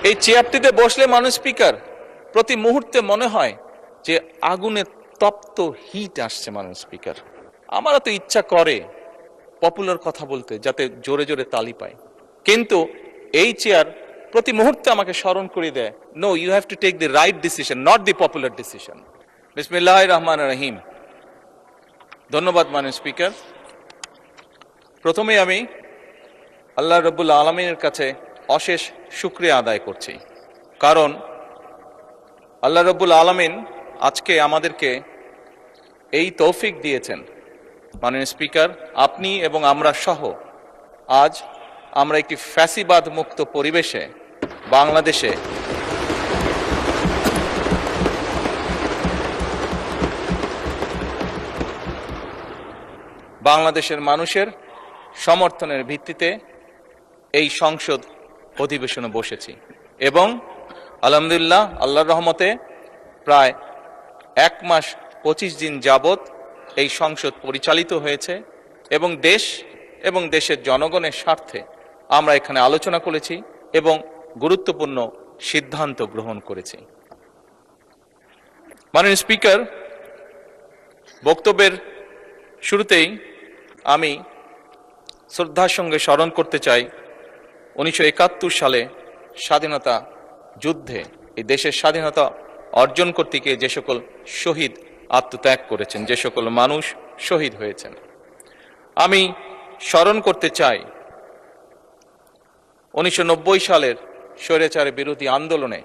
এই চেয়ারটিতে বসলে মাননীয় স্পিকার প্রতি মুহূর্তে মনে হয় যে আগুনে তপ্ত হিট আসছে। মাননীয় স্পিকার, আমারও তো ইচ্ছা করে পপুলার কথা বলতে, যাতে জোরে জোরে তালি পায়, কিন্তু এই চেয়ার প্রতি মুহূর্তে আমাকে স্মরণ করে দেয়, no, you have to take the right decision, not the popular decision. বিসমিল্লাহির রহমানির রহিম। ধন্যবাদ মাননীয় স্পিকার। প্রথমে আমি আল্লাহ রাব্বুল আলামিনের কাছে অশেষ শুকরিয়া আদায় করছি, কারণ আল্লাহ রাব্বুল আলামিন আজকে আমাদেরকে এই তৌফিক দিয়েছেন। মাননীয় স্পিকার, আপনি এবং আমরা সহ আজ আমরা একটি ফ্যাসিবাদ মুক্ত পরিবেশে বাংলাদেশের মানুষের সমর্থনের ভিত্তিতে এই সংসদ অধিবেশনে বসেছি এবং আলহামদুলিল্লাহ আল্লাহর রহমতে প্রায় 1 মাস 25 দিন যাবত এই সংসদ পরিচালিত হয়েছে এবং দেশ এবং দেশের জনগণের স্বার্থে আমরা এখানে আলোচনা করেছি এবং গুরুত্বপূর্ণ সিদ্ধান্ত গ্রহণ করেছি। মাননীয় স্পিকার, বক্তব্যের শুরুতেই আমি শ্রদ্ধার সঙ্গে স্মরণ করতে চাই 1971 সালে স্বাধীনতা যুদ্ধে এই দেশের স্বাধীনতা অর্জন করতে গিয়ে যে সকল শহীদ আত্মত্যাগ করেছেন, যে সকল মানুষ শহীদ হয়েছেন। আমি স্মরণ করতে চাই 1990 সালের স্বৈরাচার বিরোধী আন্দোলনে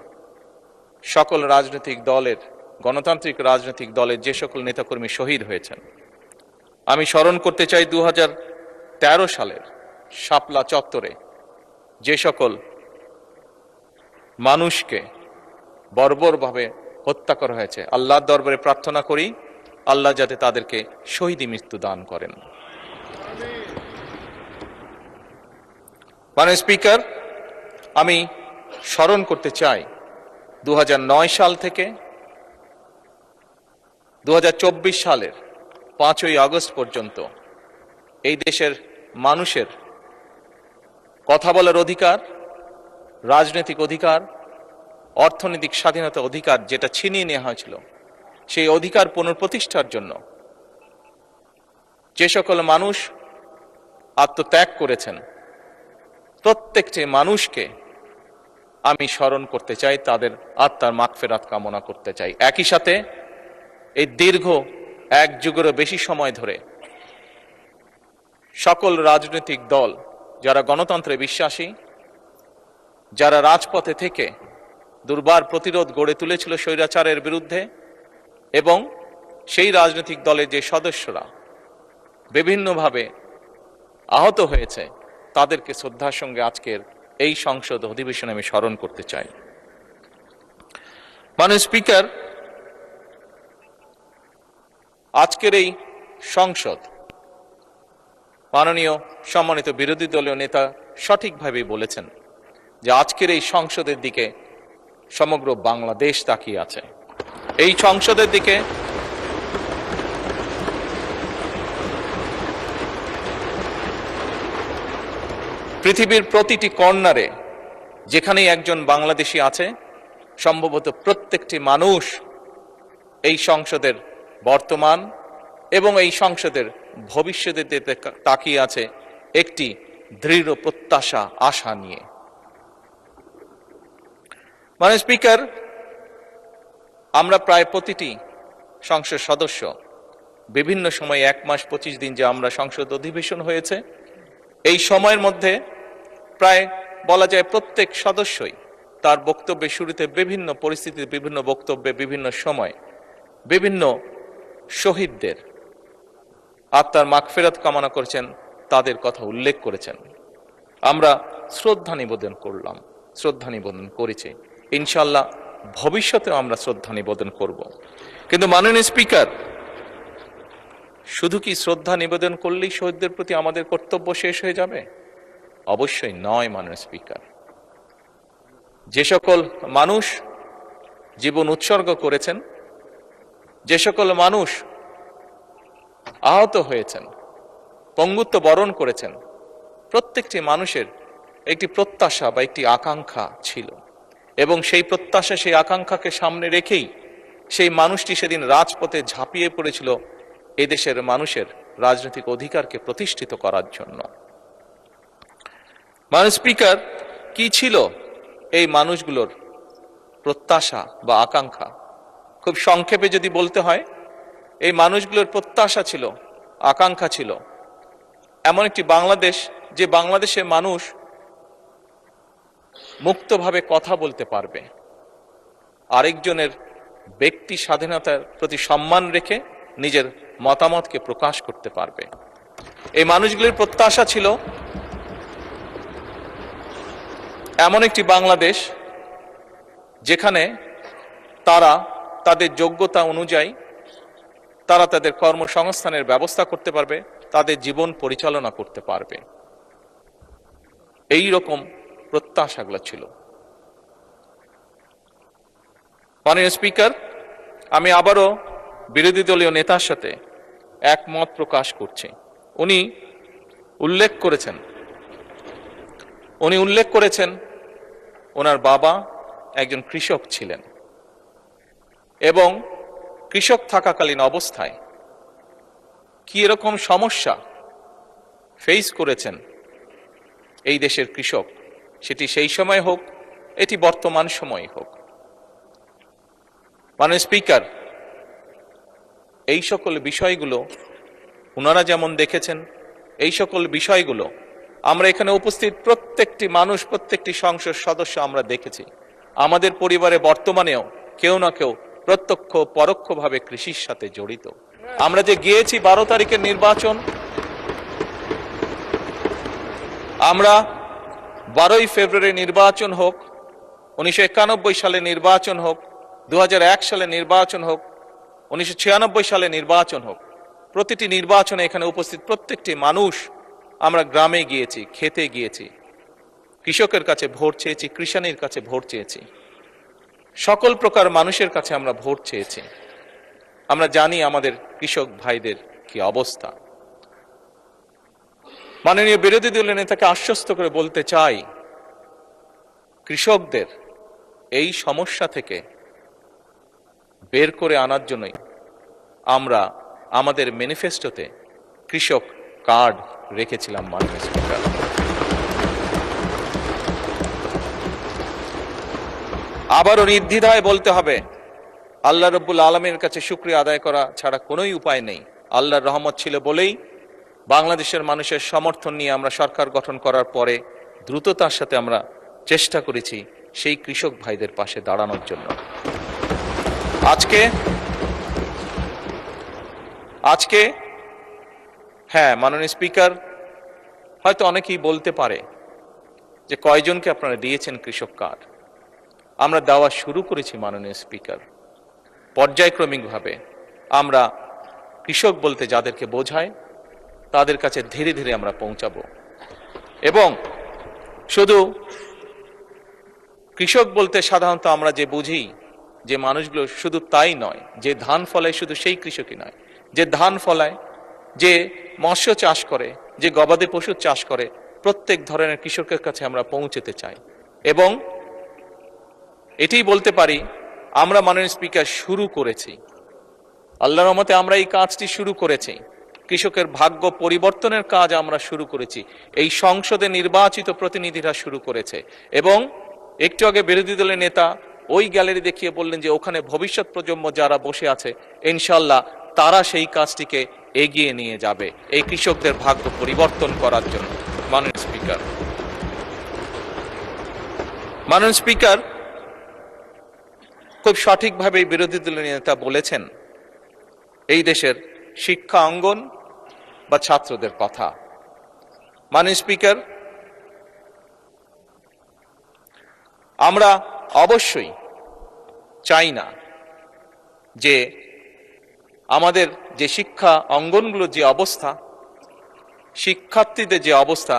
সকল রাজনৈতিক দলের, গণতান্ত্রিক রাজনৈতিক দলের যে সকল নেতাকর্মী শহীদ হয়েছেন। আমি স্মরণ করতে চাই 2013 সালের শাপলা চত্বরে যে সকল মানুষকে বর্বরভাবে হত্যা করা হয়েছে। আল্লাহর দরবারে প্রার্থনা করি আল্লাহ যাতে তাদেরকে শহীদি মৃত্যু দান করেন। মাননীয় স্পিকার, আমি স্মরণ করতে চাই 2009 সাল থেকে 2024 সালের 5ই আগস্ট পর্যন্ত এই দেশের মানুষের কথা বলার অধিকার, রাজনৈতিক অধিকার, অর্থনৈতিক স্বাধীনতা অধিকার যেটা ছিনিয়ে নেওয়া হয়েছিল, সেই অধিকার পুনঃপ্রতিষ্ঠার জন্য যে সকল মানুষ আত্মত্যাগ করেছেন প্রত্যেকটি মানুষকে আমি স্মরণ করতে চাই, তাদের আত্মার মাগফিরাত কামনা করতে চাই। একই সাথে এই দীর্ঘ 1 যুগেরও বেশি সময় ধরে সকল রাজনৈতিক দল যারা গণতন্ত্রে বিশ্বাসী, যারা রাজপথে থেকে দুর্বার প্রতিরোধ গড়ে তুলেছিল স্বৈরাচারের বিরুদ্ধে, এবং সেই রাজনৈতিক দলের যে সদস্যরা বিভিন্নভাবে আহত হয়েছে, তাদেরকে শ্রদ্ধার সঙ্গে আজকের এই সংসদ অধিবেশনে আমি স্মরণ করতে চাই। মাননীয় স্পিকার, আজকের এই সংসদ, মাননীয় সম্মানিত বিরোধী দলীয় নেতা সঠিকভাবেই বলেছেন যে আজকের এই সংসদের দিকে সমগ্র বাংলাদেশ তাকিয়ে আছে। এই সংসদের দিকে পৃথিবীর প্রতিটি কর্নারে যেখানেই একজন বাংলাদেশী আছে, সম্ভবত প্রত্যেকটি মানুষ এই সংসদের বর্তমান এবং এই সংসদের ভবিষ্যতের দিকে তাকিয়ে আছে একটি দৃঢ় প্রত্যাশা, আশা নিয়ে। মাননীয় স্পিকার, আমরা প্রায় প্রতিটি সংসদ সদস্য বিভিন্ন সময় 1 মাস 25 দিন যে আমরা সংসদ অধিবেশন হয়েছে, এই সময়ের মধ্যে প্রায় বলা যায় প্রত্যেক সদস্যই তার বক্তব্যের শুরুতে বিভিন্ন পরিস্থিতিতে, বিভিন্ন বক্তব্যে, বিভিন্ন সময় বিভিন্ন শহীদদের আত্মার মাগফিরাত কামনা করেছেন, তাদের কথা উল্লেখ করেছেন। আমরা শ্রদ্ধা নিবেদন করলাম, শ্রদ্ধা নিবেদন করেছি, ইনশাআল্লাহ ভবিষ্যতেও আমরা শ্রদ্ধা নিবেদন করব। কিন্তু মাননীয় স্পিকার, শুধু কি শ্রদ্ধা নিবেদন করলেই শহীদদের প্রতি আমাদের কর্তব্য শেষ হয়ে যাবে? অবশ্যই নয়। মাননীয় স্পিকার, যে সকল মানুষ জীবন উৎসর্গ করেছেন, যে সকল মানুষ আহত হয়েছেন, পঙ্গুত্ব বরণ করেছেন, প্রত্যেকটি মানুষের একটি প্রত্যাশা বা একটি আকাঙ্ক্ষা ছিল এবং সেই প্রত্যাশা, সেই আকাঙ্ক্ষাকে সামনে রেখেই সেই মানুষটি সেদিন রাজপথে ঝাঁপিয়ে পড়েছিল এদেশের মানুষের রাজনৈতিক অধিকারকে প্রতিষ্ঠিত করার জন্য। মাননীয় স্পিকার, কি ছিল এই মানুষগুলোর প্রত্যাশা বা আকাঙ্ক্ষা? খুব সংক্ষেপে যদি বলতে হয়, এই মানুষগুলোর প্রত্যাশা ছিল, আকাঙ্ক্ষা ছিল এমন একটি বাংলাদেশ, যে বাংলাদেশের মানুষ মুক্তভাবে কথা বলতে পারবে, আরেকজনের ব্যক্তি স্বাধীনতার প্রতি সম্মান রেখে নিজের মতামতকে প্রকাশ করতে পারবে। এই মানুষগুলির প্রত্যাশা ছিল এমন একটি বাংলাদেশ যেখানে তারা তাদের যোগ্যতা অনুযায়ী তারা তাদের কর্মসংস্থানের ব্যবস্থা করতে পারবে, তাদের জীবন পরিচালনা করতে পারবে। এই রকম প্রত্যাশাগুলো ছিল। মাননীয় স্পিকার, আমি আবারও বিরোধী দলীয় নেতার সাথে একমত প্রকাশ করছি। উনি উল্লেখ করেছেন ওনার বাবা একজন কৃষক ছিলেন এবং কৃষক থাকাকালীন অবস্থায় কি এরকম সমস্যা ফেস করেছেন এই দেশের কৃষক, সেটি সেই সময় হোক, এটি বর্তমান সময় হোক। মাননীয় স্পিকার, এই সকল বিষয়গুলো ওনারা যেমন দেখেছেন, এই সকল বিষয়গুলো আমরা এখানে উপস্থিত প্রত্যেকটি মানুষ, প্রত্যেকটি সংসদ সদস্য আমরা দেখেছি। আমাদের পরিবারে বর্তমানেও কেউ না কেউ প্রত্যক্ষ পরোক্ষভাবে কৃষির সাথে জড়িত। আমরা যে গিয়েছি 12 তারিখের নির্বাচন, আমরা 12ই ফেব্রুয়ারি নির্বাচন হোক, 1991 সালে নির্বাচন হোক, 2001 সালে নির্বাচন হোক, 1996 সালে নির্বাচন হোক, প্রতিটি নির্বাচনে এখানে উপস্থিত প্রত্যেকটি মানুষ আমরা গ্রামে গিয়েছি, খেতে গিয়েছি, কৃষকের কাছে ভোট চেয়েছি, কৃষাণীর কাছে ভোট চেয়েছি, সকল প্রকার মানুষের কাছে আমরা ভোট চেয়েছি। আমরা জানি আমাদের কৃষক ভাইদের কি অবস্থা। মাননীয় বিরোধী দলের নেতাকে আশ্বস্ত করে বলতে চাই, কৃষকদের এই সমস্যা থেকে বের করে আনার জন্যই আমরা আমাদের ম্যানিফেস্টোতে কৃষক কার্ড রেখেছিলাম। মাননীয় স্পিকার, আবারও নির্দ্বিধায় বলতে হবে, আল্লাহ রব্বুল আলমীর কাছে শুকরিয়া আদায় করা ছাড়া কোনোই উপায় নেই। আল্লাহর রহমত ছিল বলেই বাংলাদেশের মানুষের সমর্থন নিয়ে আমরা সরকার গঠন করার পরে দ্রুততার সাথে আমরা চেষ্টা করেছি সেই কৃষক ভাইদের পাশে দাঁড়ানোর জন্য। আজকে হ্যাঁ, মাননীয় স্পিকার, হয়তো অনেকেই বলতে পারে যে কয়জনকে আপনারা দিয়েছেন কৃষক কার্ড। আমরা দেওয়া শুরু করেছি মাননীয় স্পিকার, পর্যায়ক্রমিকভাবে। আমরা কৃষক বলতে যাদেরকে বোঝায় তাদের কাছে ধীরে ধীরে আমরা পৌঁছাবো। এবং শুধু কৃষক বলতে সাধারণত আমরা যে বুঝি যে মানুষগুলো, শুধু তাই নয়, যে ধান ফলায় শুধু সেই কৃষকই নয়, যে ধান ফলায়, যে মৎস্য চাষ করে, যে গবাদি পশু চাষ করে, প্রত্যেক ধরনের কৃষকের কাছে আমরা পৌঁছতে চাই। এবং এটাই বলতে পারি, আমরা মাননীয় স্পিকার শুরু করেছি, আল্লাহর রহমতে আমরা এই কাজটি শুরু করেছি। কৃষকের ভাগ্য পরিবর্তনের কাজ আমরা শুরু করেছি, এই সংসদে নির্বাচিত প্রতিনিধিরা শুরু করেছে। এবং একটু আগে বিরোধী দলের নেতা ওই গ্যালারি দেখিয়ে বললেন যে ওখানে ভবিষ্যৎ প্রজন্ম যারা বসে আছে, ইনশাল্লাহ তারা সেই কাজটিকে এগিয়ে নিয়ে যাবে এই কৃষকদের ভাগ্য পরিবর্তন করার জন্য। মাননীয় স্পিকার, খুব সঠিকভাবে বিরোধী দলের নেতা বলেছেন এই দেশের শিক্ষা অঙ্গন বা ছাত্রদের কথা। মাননীয় স্পিকার, আমরা অবশ্যই চাই না যে আমাদের যে শিক্ষা অঙ্গনগুলোর যে অবস্থা, শিক্ষার্থীদের যে অবস্থা,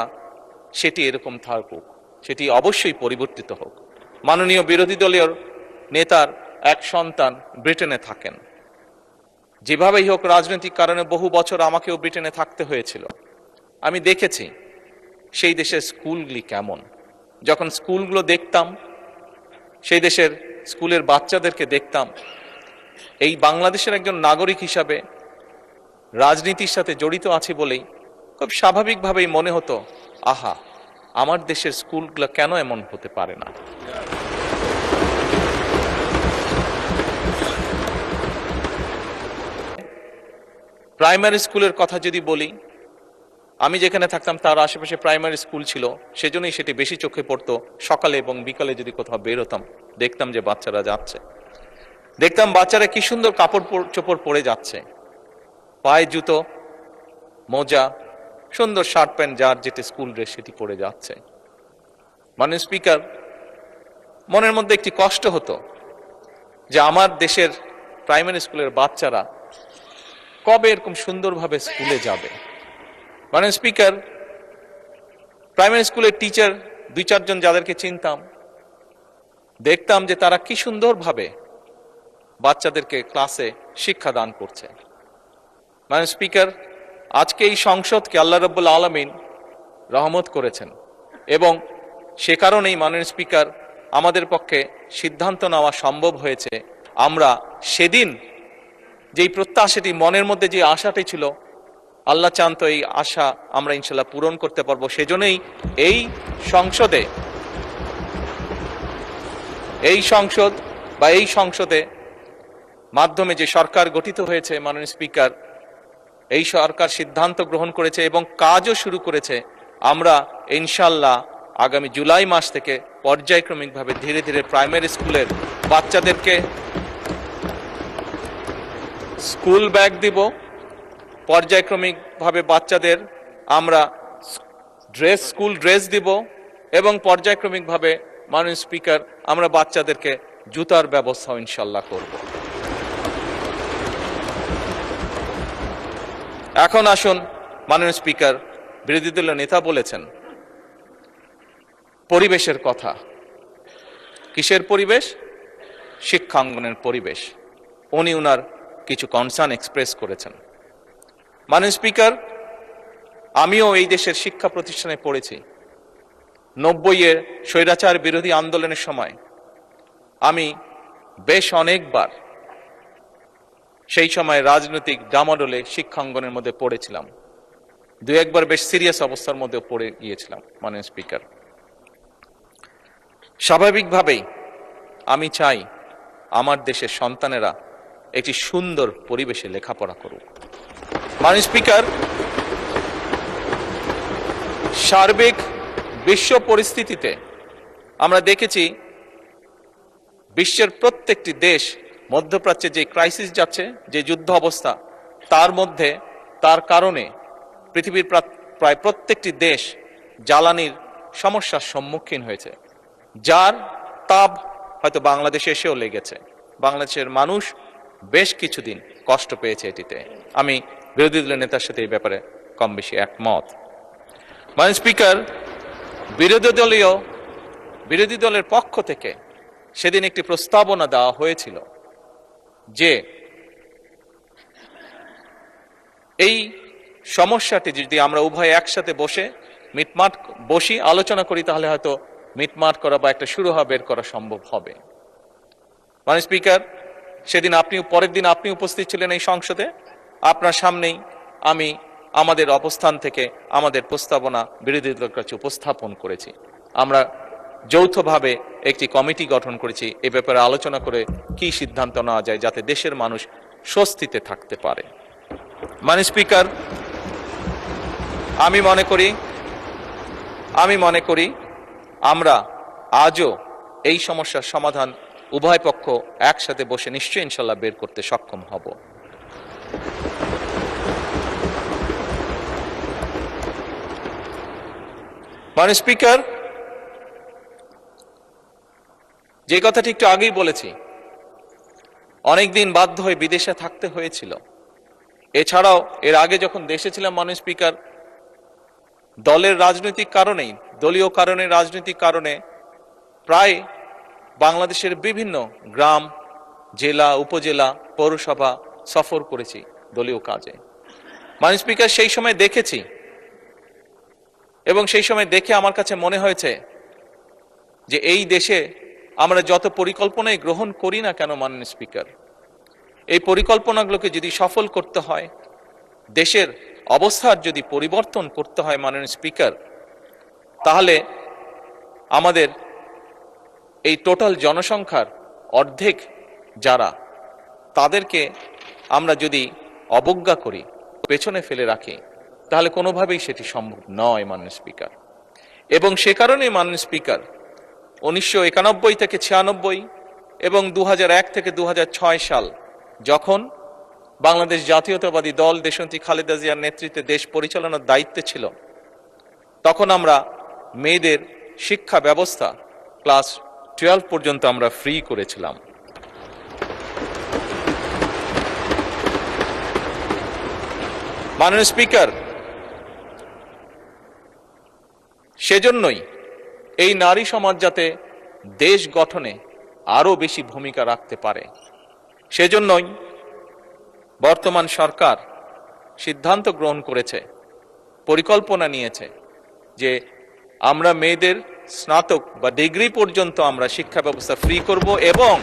সেটি এরকম থাকুক, সেটি অবশ্যই পরিবর্তিত হোক। মাননীয় বিরোধী দলীয় নেতার এক সন্তান ব্রিটেনে থাকেন। যেভাবেই হোক রাজনৈতিক কারণে বহু বছর আমাকেও ব্রিটেনে থাকতে হয়েছিল। আমি দেখেছি সেই দেশের স্কুলগুলি কেমন। যখন স্কুলগুলো দেখতাম, সেই দেশের স্কুলের বাচ্চাদেরকে দেখতাম, এই বাংলাদেশের একজন নাগরিক হিসাবে রাজনীতির সাথে জড়িত আছি বলেই খুব স্বাভাবিকভাবেই মনে হতো, আহা, আমার দেশের স্কুলগুলো কেন এমন হতে পারে না। প্রাইমারি স্কুলের কথা যদি বলি, আমি যেখানে থাকতাম তার আশেপাশে প্রাইমারি স্কুল ছিল, সেজন্যই সেটি বেশি চোখে পড়তো। সকালে এবং বিকালে যদি কোথাও বের হতাম, দেখতাম যে বাচ্চারা যাচ্ছে, দেখতাম বাচ্চারা কি সুন্দর কাপড় চোপড় পরে যাচ্ছে, পায়ে জুতো, মোজা, সুন্দর শার্ট প্যান্ট, যার যেটি স্কুল ড্রেস সেটি পরে যাচ্ছে। মাননীয় স্পিকার, মনের মধ্যে একটি কষ্ট হতো যে আমার দেশের প্রাইমারি স্কুলের বাচ্চারা কবে এরকম সুন্দরভাবে স্কুলে যাবে। মাননীয় স্পিকার, প্রাইমারি স্কুলের টিচার 2-4 জন যাদেরকে চিনতাম, দেখতাম যে তারা কি সুন্দরভাবে বাচ্চাদেরকে ক্লাসে শিক্ষা দান করছে। মাননীয় স্পিকার, আজকে এই সংসদকে আল্লাহ রাব্বুল আলামিন রহমত করেছেন এবং সে কারণেই মাননীয় স্পিকার আমাদের পক্ষে সিদ্ধান্ত নেওয়া সম্ভব হয়েছে। আমরা সেদিন যেই প্রত্যাশাটি, মনের মধ্যে যে আশাটি ছিল, আল্লাহ চান তো এই আশা আমরা ইনশাল্লাহ পূরণ করতে পারবো। সেজন্যই এই সংসদে মাধ্যমে যে সরকার গঠিত হয়েছে, মাননীয় স্পিকার, এই সরকার সিদ্ধান্ত গ্রহণ করেছে এবং কাজও শুরু করেছে। আমরা ইনশাল্লাহ আগামী জুলাই মাস থেকে পর্যায়ক্রমিকভাবে ধীরে ধীরে প্রাইমারি স্কুলের বাচ্চাদেরকে স্কুল ব্যাগ দিব, পর্যায়ক্রমিকভাবে বাচ্চাদের আমরা স্কুল ড্রেস দিব এবং পর্যায়ক্রমিকভাবে মাননীয় স্পিকার আমরা বাচ্চাদেরকে জুতার ব্যবস্থা ইনশাল্লাহ করব। এখন আসুন, মাননীয় স্পিকার, বিরোধী দলের নেতা বলেছেন পরিবেশের কথা। কিসের পরিবেশ? শিক্ষাঙ্গনের পরিবেশ। উনি উনার কিছু কনসার্ন এক্সপ্রেস করেছেন। মাননীয় স্পিকার, আমিও এই দেশের শিক্ষা প্রতিষ্ঠানে পড়েছি। 90-এর স্বৈরাচার বিরোধী আন্দোলনের সময় আমি বেশ অনেকবার সেই সময় রাজনৈতিক ডামাডোলে শিক্ষাঙ্গনের মধ্যে পড়েছিলাম। 2-1বার বেশ সিরিয়াস অবস্থার মধ্যে পড়ে গিয়েছিলাম। মাননীয় স্পিকার, স্বাভাবিকভাবেই আমি চাই আমার দেশের সন্তানেরা একটি সুন্দর পরিবেশে লেখাপড়া করুক। মাননীয় স্পিকার, সার্বিক বিশ্ব পরিস্থিতিতে আমরা দেখেছি বিশ্বের প্রত্যেকটি দেশ মধ্যপ্রাচ্যে যে ক্রাইসিস যাচ্ছে, যে যুদ্ধ অবস্থা, তার কারণে পৃথিবীর প্রায় প্রত্যেকটি দেশ জ্বালানির সমস্যার সম্মুখীন হয়েছে, যার তাপ হয়তো বাংলাদেশে এসেও লেগেছে। বাংলাদেশের মানুষ বেশ কিছুদিন কষ্ট পেয়েছে এটিতে। আমি বিরোধী দলের নেতার সাথে এই ব্যাপারে কম বেশি একমত। মাননীয় স্পিকার, বিরোধী দলের পক্ষ থেকে সেদিন একটি প্রস্তাবনা দেওয়া হয়েছিল যে এই সমস্যাটি যদি আমরা উভয় একসাথে বসি আলোচনা করি, তাহলে হয়তো মিটমাট করা বা একটা শুরু বের করা সম্ভব হবে। মাননীয় স্পিকার, সেদিন পরের দিন আপনি উপস্থিত ছিলেন এই সংসদে। আপনার সামনেই আমি আমাদের অবস্থান থেকে আমাদের প্রস্তাবনা বিরোধী দলের কাছে উপস্থাপন করেছি। আমরা যৌথভাবে একটি কমিটি গঠন করেছি এ ব্যাপারে আলোচনা করে কি সিদ্ধান্ত নেওয়া যায় যাতে দেশের মানুষ স্বস্তিতে থাকতে পারে। মাননীয় স্পিকার, আমি মনে করি আমরা আজও এই সমস্যার সমাধান উভয় পক্ষ একসাথে বসে নিশ্চয়ই ইনশাল্লাহ বের করতে সক্ষম হব। মাননীয় স্পিকার, যে কথাটি একটু আগেই বলেছি, অনেকদিন বাধ্য হয়ে বিদেশে থাকতে হয়েছিল। এছাড়াও এর আগে যখন দেশে ছিলাম, মাননীয় স্পিকার, দলীয় রাজনৈতিক কারণে প্রায় বাংলাদেশের বিভিন্ন গ্রাম, জেলা, উপজেলা, পৌরসভা সফর করেছি দলীয় কাজে। মাননীয় স্পিকার, সেই সময় দেখেছি এবং সেই সময় দেখে আমার কাছে মনে হয়েছে যে এই দেশে আমরা যত পরিকল্পনাই গ্রহণ করি না কেন মাননীয় স্পিকার, এই পরিকল্পনাগুলোকে যদি সফল করতে হয়, দেশের অবস্থার যদি পরিবর্তন করতে হয় মাননীয় স্পিকার, তাহলে আমাদের এই টোটাল জনসংখ্যার অর্ধেক যারা, তাদেরকে আমরা যদি অবজ্ঞা করি, পেছনে ফেলে রাখি, তাহলে কোনোভাবেই সেটি সম্ভব নয় মাননীয় স্পিকার। এবং সে কারণেই মাননীয় স্পিকার 1991 থেকে 96 এবং 2001 থেকে 2006 সাল যখন বাংলাদেশ জাতীয়তাবাদী দল দেশনেত্রী খালেদা জিয়ার নেতৃত্বে দেশ পরিচালনার দায়িত্বে ছিল, তখন আমরা মেয়েদের শিক্ষা ব্যবস্থা ক্লাস 12 পর্যন্ত আমরা ফ্রি করেছিলাম। মাননীয় স্পিকার, সেজন্যই এই নারী সমাজ যাতে দেশ গঠনে আরো বেশি ভূমিকা রাখতে পারে, সেজন্যই বর্তমান সরকার সিদ্ধান্ত গ্রহণ করেছে, পরিকল্পনা নিয়েছে যে আমরা মেয়েদের স্নাতক বা ডিগ্রি পর্যন্ত আমরা শিক্ষা ব্যবস্থা ফ্রি করব। এবং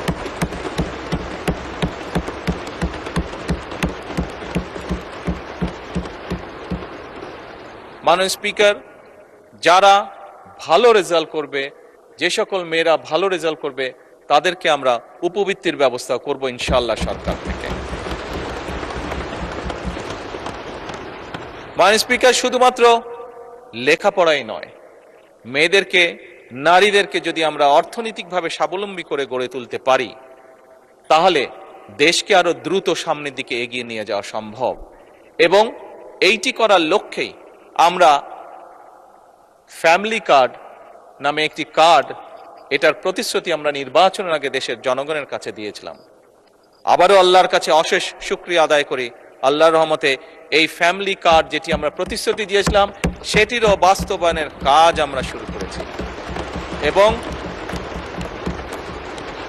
মাননীয় স্পিকার, যারা ভালো রেজাল্ট করবে, যে সকল মেয়েরা ভালো রেজাল্ট করবে, তাদেরকে আমরা উপবৃত্তির ব্যবস্থা করব ইনশাআল্লাহ সরকার থেকে। মাননীয় স্পিকার, শুধুমাত্র লেখাপড়াই নয়, মেয়েদেরকে, নারীদেরকে যদি আমরা অর্থনৈতিকভাবে স্বাবলম্বী করে গড়ে তুলতে পারি, তাহলে দেশকে আরো দ্রুত সামনের দিকে এগিয়ে নিয়ে যাওয়া সম্ভব। এবং এইটি করার লক্ষ্যেই আমরা ফ্যামিলি কার্ড নামে একটি কার্ড, এটার প্রতিশ্রুতি আমরা নির্বাচনের আগে দেশের জনগণের কাছে দিয়েছিলাম। আবারও আল্লাহর কাছে অশেষ শুকরিয়া আদায় করি, আল্লাহর রহমতে এই ফ্যামিলি কার্ড যেটি আমরা প্রতিশ্রুতি দিয়েছিলাম, সেটিরও বাস্তবায়নের কাজ আমরা শুরু করেছি। এবং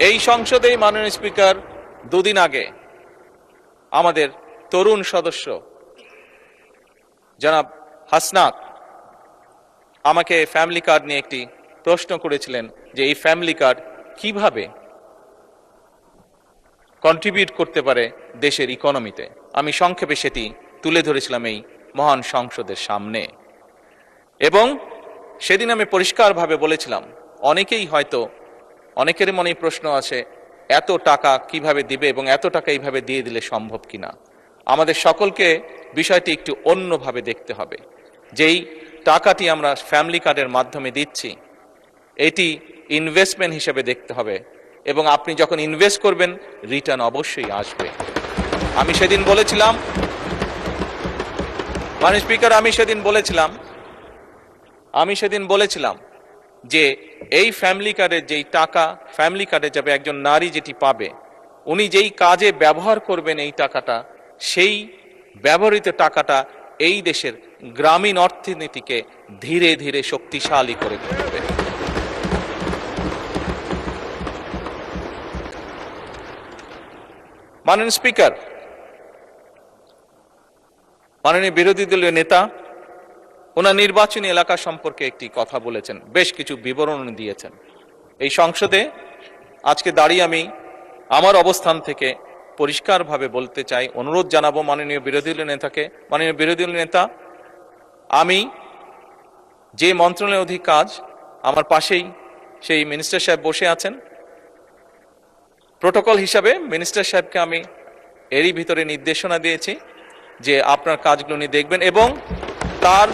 এই সংসদেই মাননীয় স্পিকার, দুদিন আগে আমাদের তরুণ সদস্য জনাব হাসনাত আমাকে ফ্যামিলি কার্ড নিয়ে একটি প্রশ্ন করেছিলেন যে এই ফ্যামিলি কার্ড কিভাবে কন্ট্রিবিউট করতে পারে দেশের ইকোনমিতে। আমি সংক্ষেপে সেটি তুলে ধরেছিলাম এই মহান সংসদের সামনে। এবং সেদিন আমি পরিষ্কারভাবে বলেছিলাম, অনেকেই হয়তো, অনেকের মনেই প্রশ্ন আছে এত টাকা কিভাবে দিবে এবং এত টাকা এইভাবে দিয়ে দিলে সম্ভব কিনা। আমাদের সকলকে বিষয়টি একটু অন্যভাবে দেখতে হবে। যেই টাকাটি আমরা ফ্যামিলি কার্ডের মাধ্যমে দিচ্ছি, এটি ইনভেস্টমেন্ট হিসেবে দেখতে হবে, এবং আপনি যখন ইনভেস্ট করবেন রিটার্ন অবশ্যই আসবে। আমি সেদিন বলেছিলাম, মাননীয় স্পিকার, আমি সেদিন বলেছিলাম যে এই ফ্যামিলি কার্ডের যেই টাকা ফ্যামিলি কার্ডে যাবে, একজন নারী যেটি পাবে, উনি যেই কাজে ব্যবহার করবেন এই টাকাটা, সেই ব্যবহৃত টাকাটা এই দেশের গ্রামীণ অর্থনীতিকে ধীরে ধীরে শক্তিশালী করে তুলবে। মাননীয় স্পিকার, মাননীয় বিরোধী দলীয় নেতা ওনার নির্বাচনী এলাকা সম্পর্কে একটি কথা বলেছেন, বেশ কিছু বিবরণ দিয়েছেন। এই সংসদে আজকে দাঁড়িয়ে আমি আমার অবস্থান থেকে পরিষ্কারভাবে বলতে চাই, অনুরোধ জানাবো মাননীয় বিরোধী দলীয় নেতাকে, মাননীয় বিরোধী দলীয় নেতা, আমি যে মন্ত্রণালয়ের অধীন কাজ, আমার পাশেই সেই মিনিস্টার সাহেব বসে আছেন। প্রোটোকল হিসাবে মিনিস্টার সাহেবকে আমি এরই ভিতরে নির্দেশনা দিয়েছি যে আপনার কাজগুলো উনি দেখবেন, এবং তার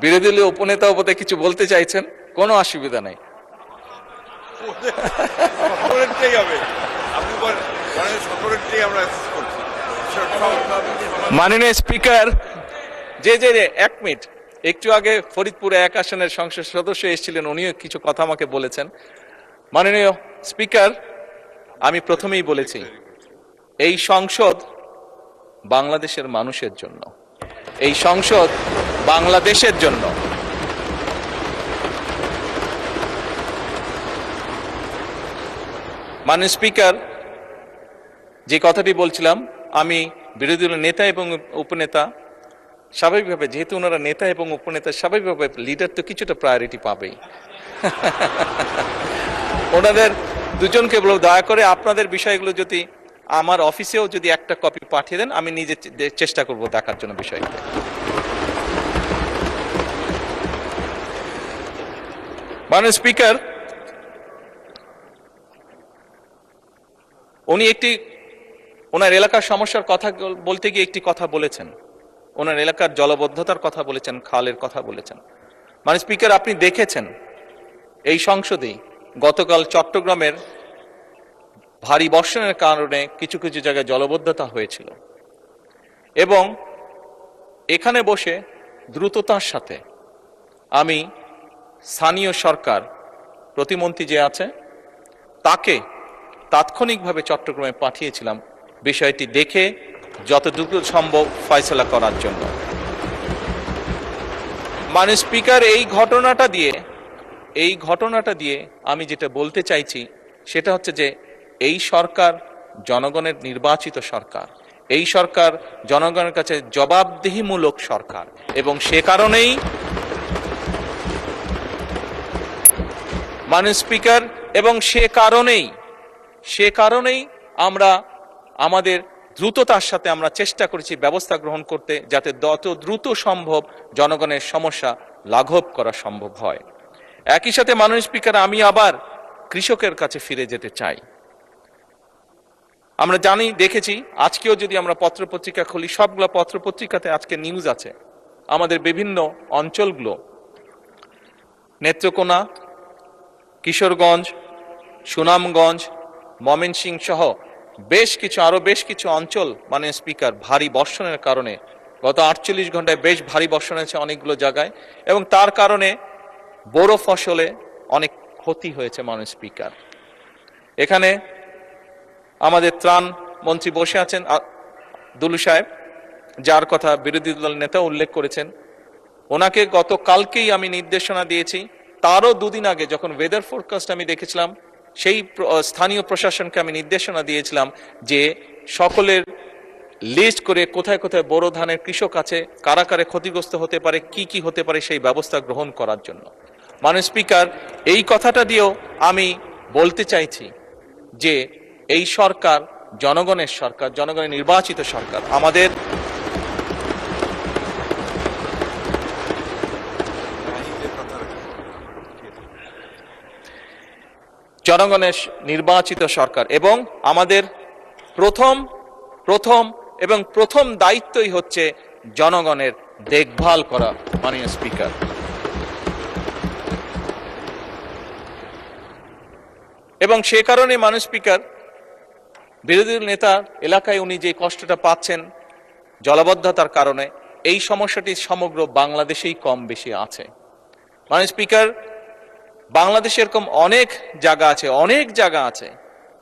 বিরোধী দলীয় উপনেতা বোধহয় কিছু বলতে চাইছেন, কোনো অসুবিধা নেই। মাননীয় স্পিকার, যে এক মিনিট, একটু আগে ফরিদপুরে 1 আসনের সংসদ সদস্য এসেছিলেন, উনিও কিছু কথা আমাকে বলেছেন। মাননীয় স্পিকার, আমি প্রথমেই বলেছি, এই সংসদ বাংলাদেশের মানুষের জন্য, এই সংসদ বাংলাদেশের জন্য। মাননীয় স্পিকার, যে কথাটি বলছিলাম, আমি বিরোধী দলের নেতা এবং উপনেতা স্বাভাবিকভাবে যেহেতু ওনারা নেতা এবং উপনেতা, স্বাভাবিকভাবে লিডার তো কিছুটা প্রায়োরিটি পাবেই। ওনাদের দুজনকে বলব, দয়া করে আপনাদের বিষয়গুলো যদি আমার অফিসেও যদি একটা কপি পাঠিয়ে দেন, আমি নিজে চেষ্টা করব দেখার জন্য বিষয়গুলো। মাননীয় স্পিকার, উনি ওনার এলাকার সমস্যার কথা বলতে গিয়ে একটি কথা বলেছেন, ওনার এলাকার জলবদ্ধতার কথা বলেছেন, খালের কথা বলেছেন। মাননীয় স্পিকার, আপনি দেখেছেন এই সংসদেই গতকাল চট্টগ্রামের ভারী বর্ষণের কারণে কিছু কিছু জায়গায় জলবদ্ধতা হয়েছিল, এবং এখানে বসে দ্রুততার সাথে আমি স্থানীয় সরকার প্রতিমন্ত্রী যে আছে তাকে তাৎক্ষণিকভাবে চট্টগ্রামে পাঠিয়েছিলাম বিষয়টি দেখে যতটুকু সম্ভব ফয়সলা করার জন্য। মাননীয় স্পিকার, এই ঘটনাটা দিয়ে আমি যেটা বলতে চাইছি সেটা হচ্ছে যে এই সরকার জনগণের নির্বাচিত সরকার, এই সরকার জনগণের কাছে জবাবদিহিমূলক সরকার, এবং সে কারণেই মাননীয় স্পিকার, এবং সে কারণেই আমরা আমাদের দ্রুততার সাথে আমরা চেষ্টা করেছি ব্যবস্থা গ্রহণ করতে, যাতে যত দ্রুত সম্ভব জনগণের সমস্যা লাঘব করা সম্ভব হয়। একই সাথে মাননীয় স্পিকার, আমি আবার কৃষকের কাছে ফিরে যেতে চাই। আমরা জানি, দেখেছি, আজকেও যদি আমরা পত্রপত্রিকা খুলি, সবগুলো পত্রপত্রিকাতে আজকে নিউজ আছে আমাদের বিভিন্ন অঞ্চলগুলো, নেত্রকোনা, কিশোরগঞ্জ, সুনামগঞ্জ, ময়মনসিংহ সহ আরো বেশ কিছু অঞ্চল মাননীয় স্পিকার ভারী বর্ষণের কারণে গত 48 ঘন্টায় বেশ ভারী বর্ষণ হয়েছে অনেকগুলো জায়গায়, এবং তার কারণে বড় ফসলে অনেক ক্ষতি হয়েছে। মাননীয় স্পিকার, এখানে আমাদের ত্রাণ মন্ত্রী বসে আছেন দুলু সাহেব, যার কথা বিরোধী দল নেতা উল্লেখ করেছেন। ওনাকে গতকালকেই আমি নির্দেশনা দিয়েছি, তারও দুদিন আগে যখন ওয়েদার ফোরকাস্ট আমি দেখেছিলাম, সেই স্থানীয় প্রশাসনকে আমি নির্দেশনা দিয়েছিলাম যে সকলের লিস্ট করে কোথায় কোথায় বোরো ধানের কৃষক আছে, কারা কারা ক্ষতিগ্রস্ত হতে পারে, কি কি হতে পারে, সেই ব্যবস্থা গ্রহণ করার জন্য। মাননীয় স্পিকার, এই কথাটা দিয়েও আমি বলতে চাইছি যে এই সরকার জনগণের সরকার, জনগণের নির্বাচিত সরকার। আমাদের জনগণের নির্বাচিত সরকার, এবং আমাদের প্রথম দায়িত্বই হচ্ছে জনগণের দেখভাল করা। মাননীয় স্পিকার, এবং সে কারণে মাননীয় স্পিকার, বিরোধী নেতা এলাকায় উনি যে কষ্টটা পাচ্ছেন জলাবদ্ধতার কারণে, এই সমস্যাটি সমগ্র বাংলাদেশেই কম বেশি আছে। মাননীয় স্পিকার, বাংলাদেশে এরকম অনেক জায়গা আছে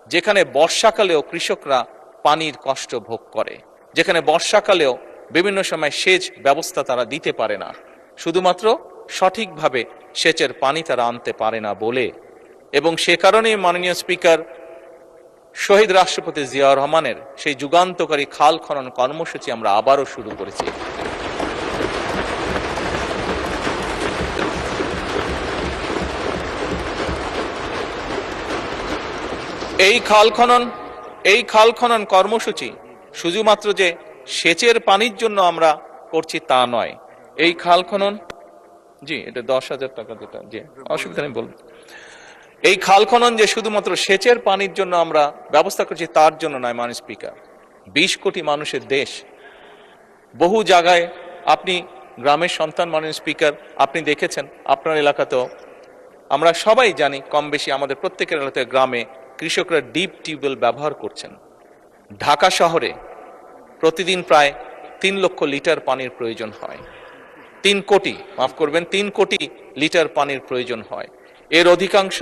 যেখানে বর্ষাকালেও কৃষকরা পানির কষ্ট ভোগ করে, যেখানে বর্ষাকালেও বিভিন্ন সময় সেচ ব্যবস্থা তারা দিতে পারে না, শুধুমাত্র সঠিকভাবে সেচের পানি তারা আনতে পারে না বলে। এবং সে কারণে মাননীয় স্পিকার, শহীদ রাষ্ট্রপতি জিয়াউর রহমানের সেই যুগান্তকারী খাল খনন কর্মসূচি আমরা আবারও শুরু করেছি। এই খাল খনন কর্মসূচি শুধুমাত্র যে সেচের পানির জন্য আমরা করছি তা নয়। এই খাল খনন, জি, এটা 10,000 টাকা, যেটা জি অসুবিধা নেই বলুন। এই খাল খনন যে শুধুমাত্র সেচের পানির জন্য আমরা ব্যবস্থা করছি তার জন্য নয়। মাননীয় স্পিকার, 20 কোটি মানুষের দেশ, বহু জায়গায় আপনি গ্রামের সন্তান। মাননীয় স্পিকার, আপনি দেখেছেন আপনার এলাকাতেও, আমরা সবাই জানি কম বেশি আমাদের প্রত্যেকের এলাকাতে গ্রামে কৃষকরা ডিপ টিউবওয়েল ব্যবহার করছেন। ঢাকা শহরে প্রতিদিন প্রায় 3 লক্ষ লিটার পানির প্রয়োজন হয়। 3 কোটি লিটার পানির প্রয়োজন হয়। এর অধিকাংশ,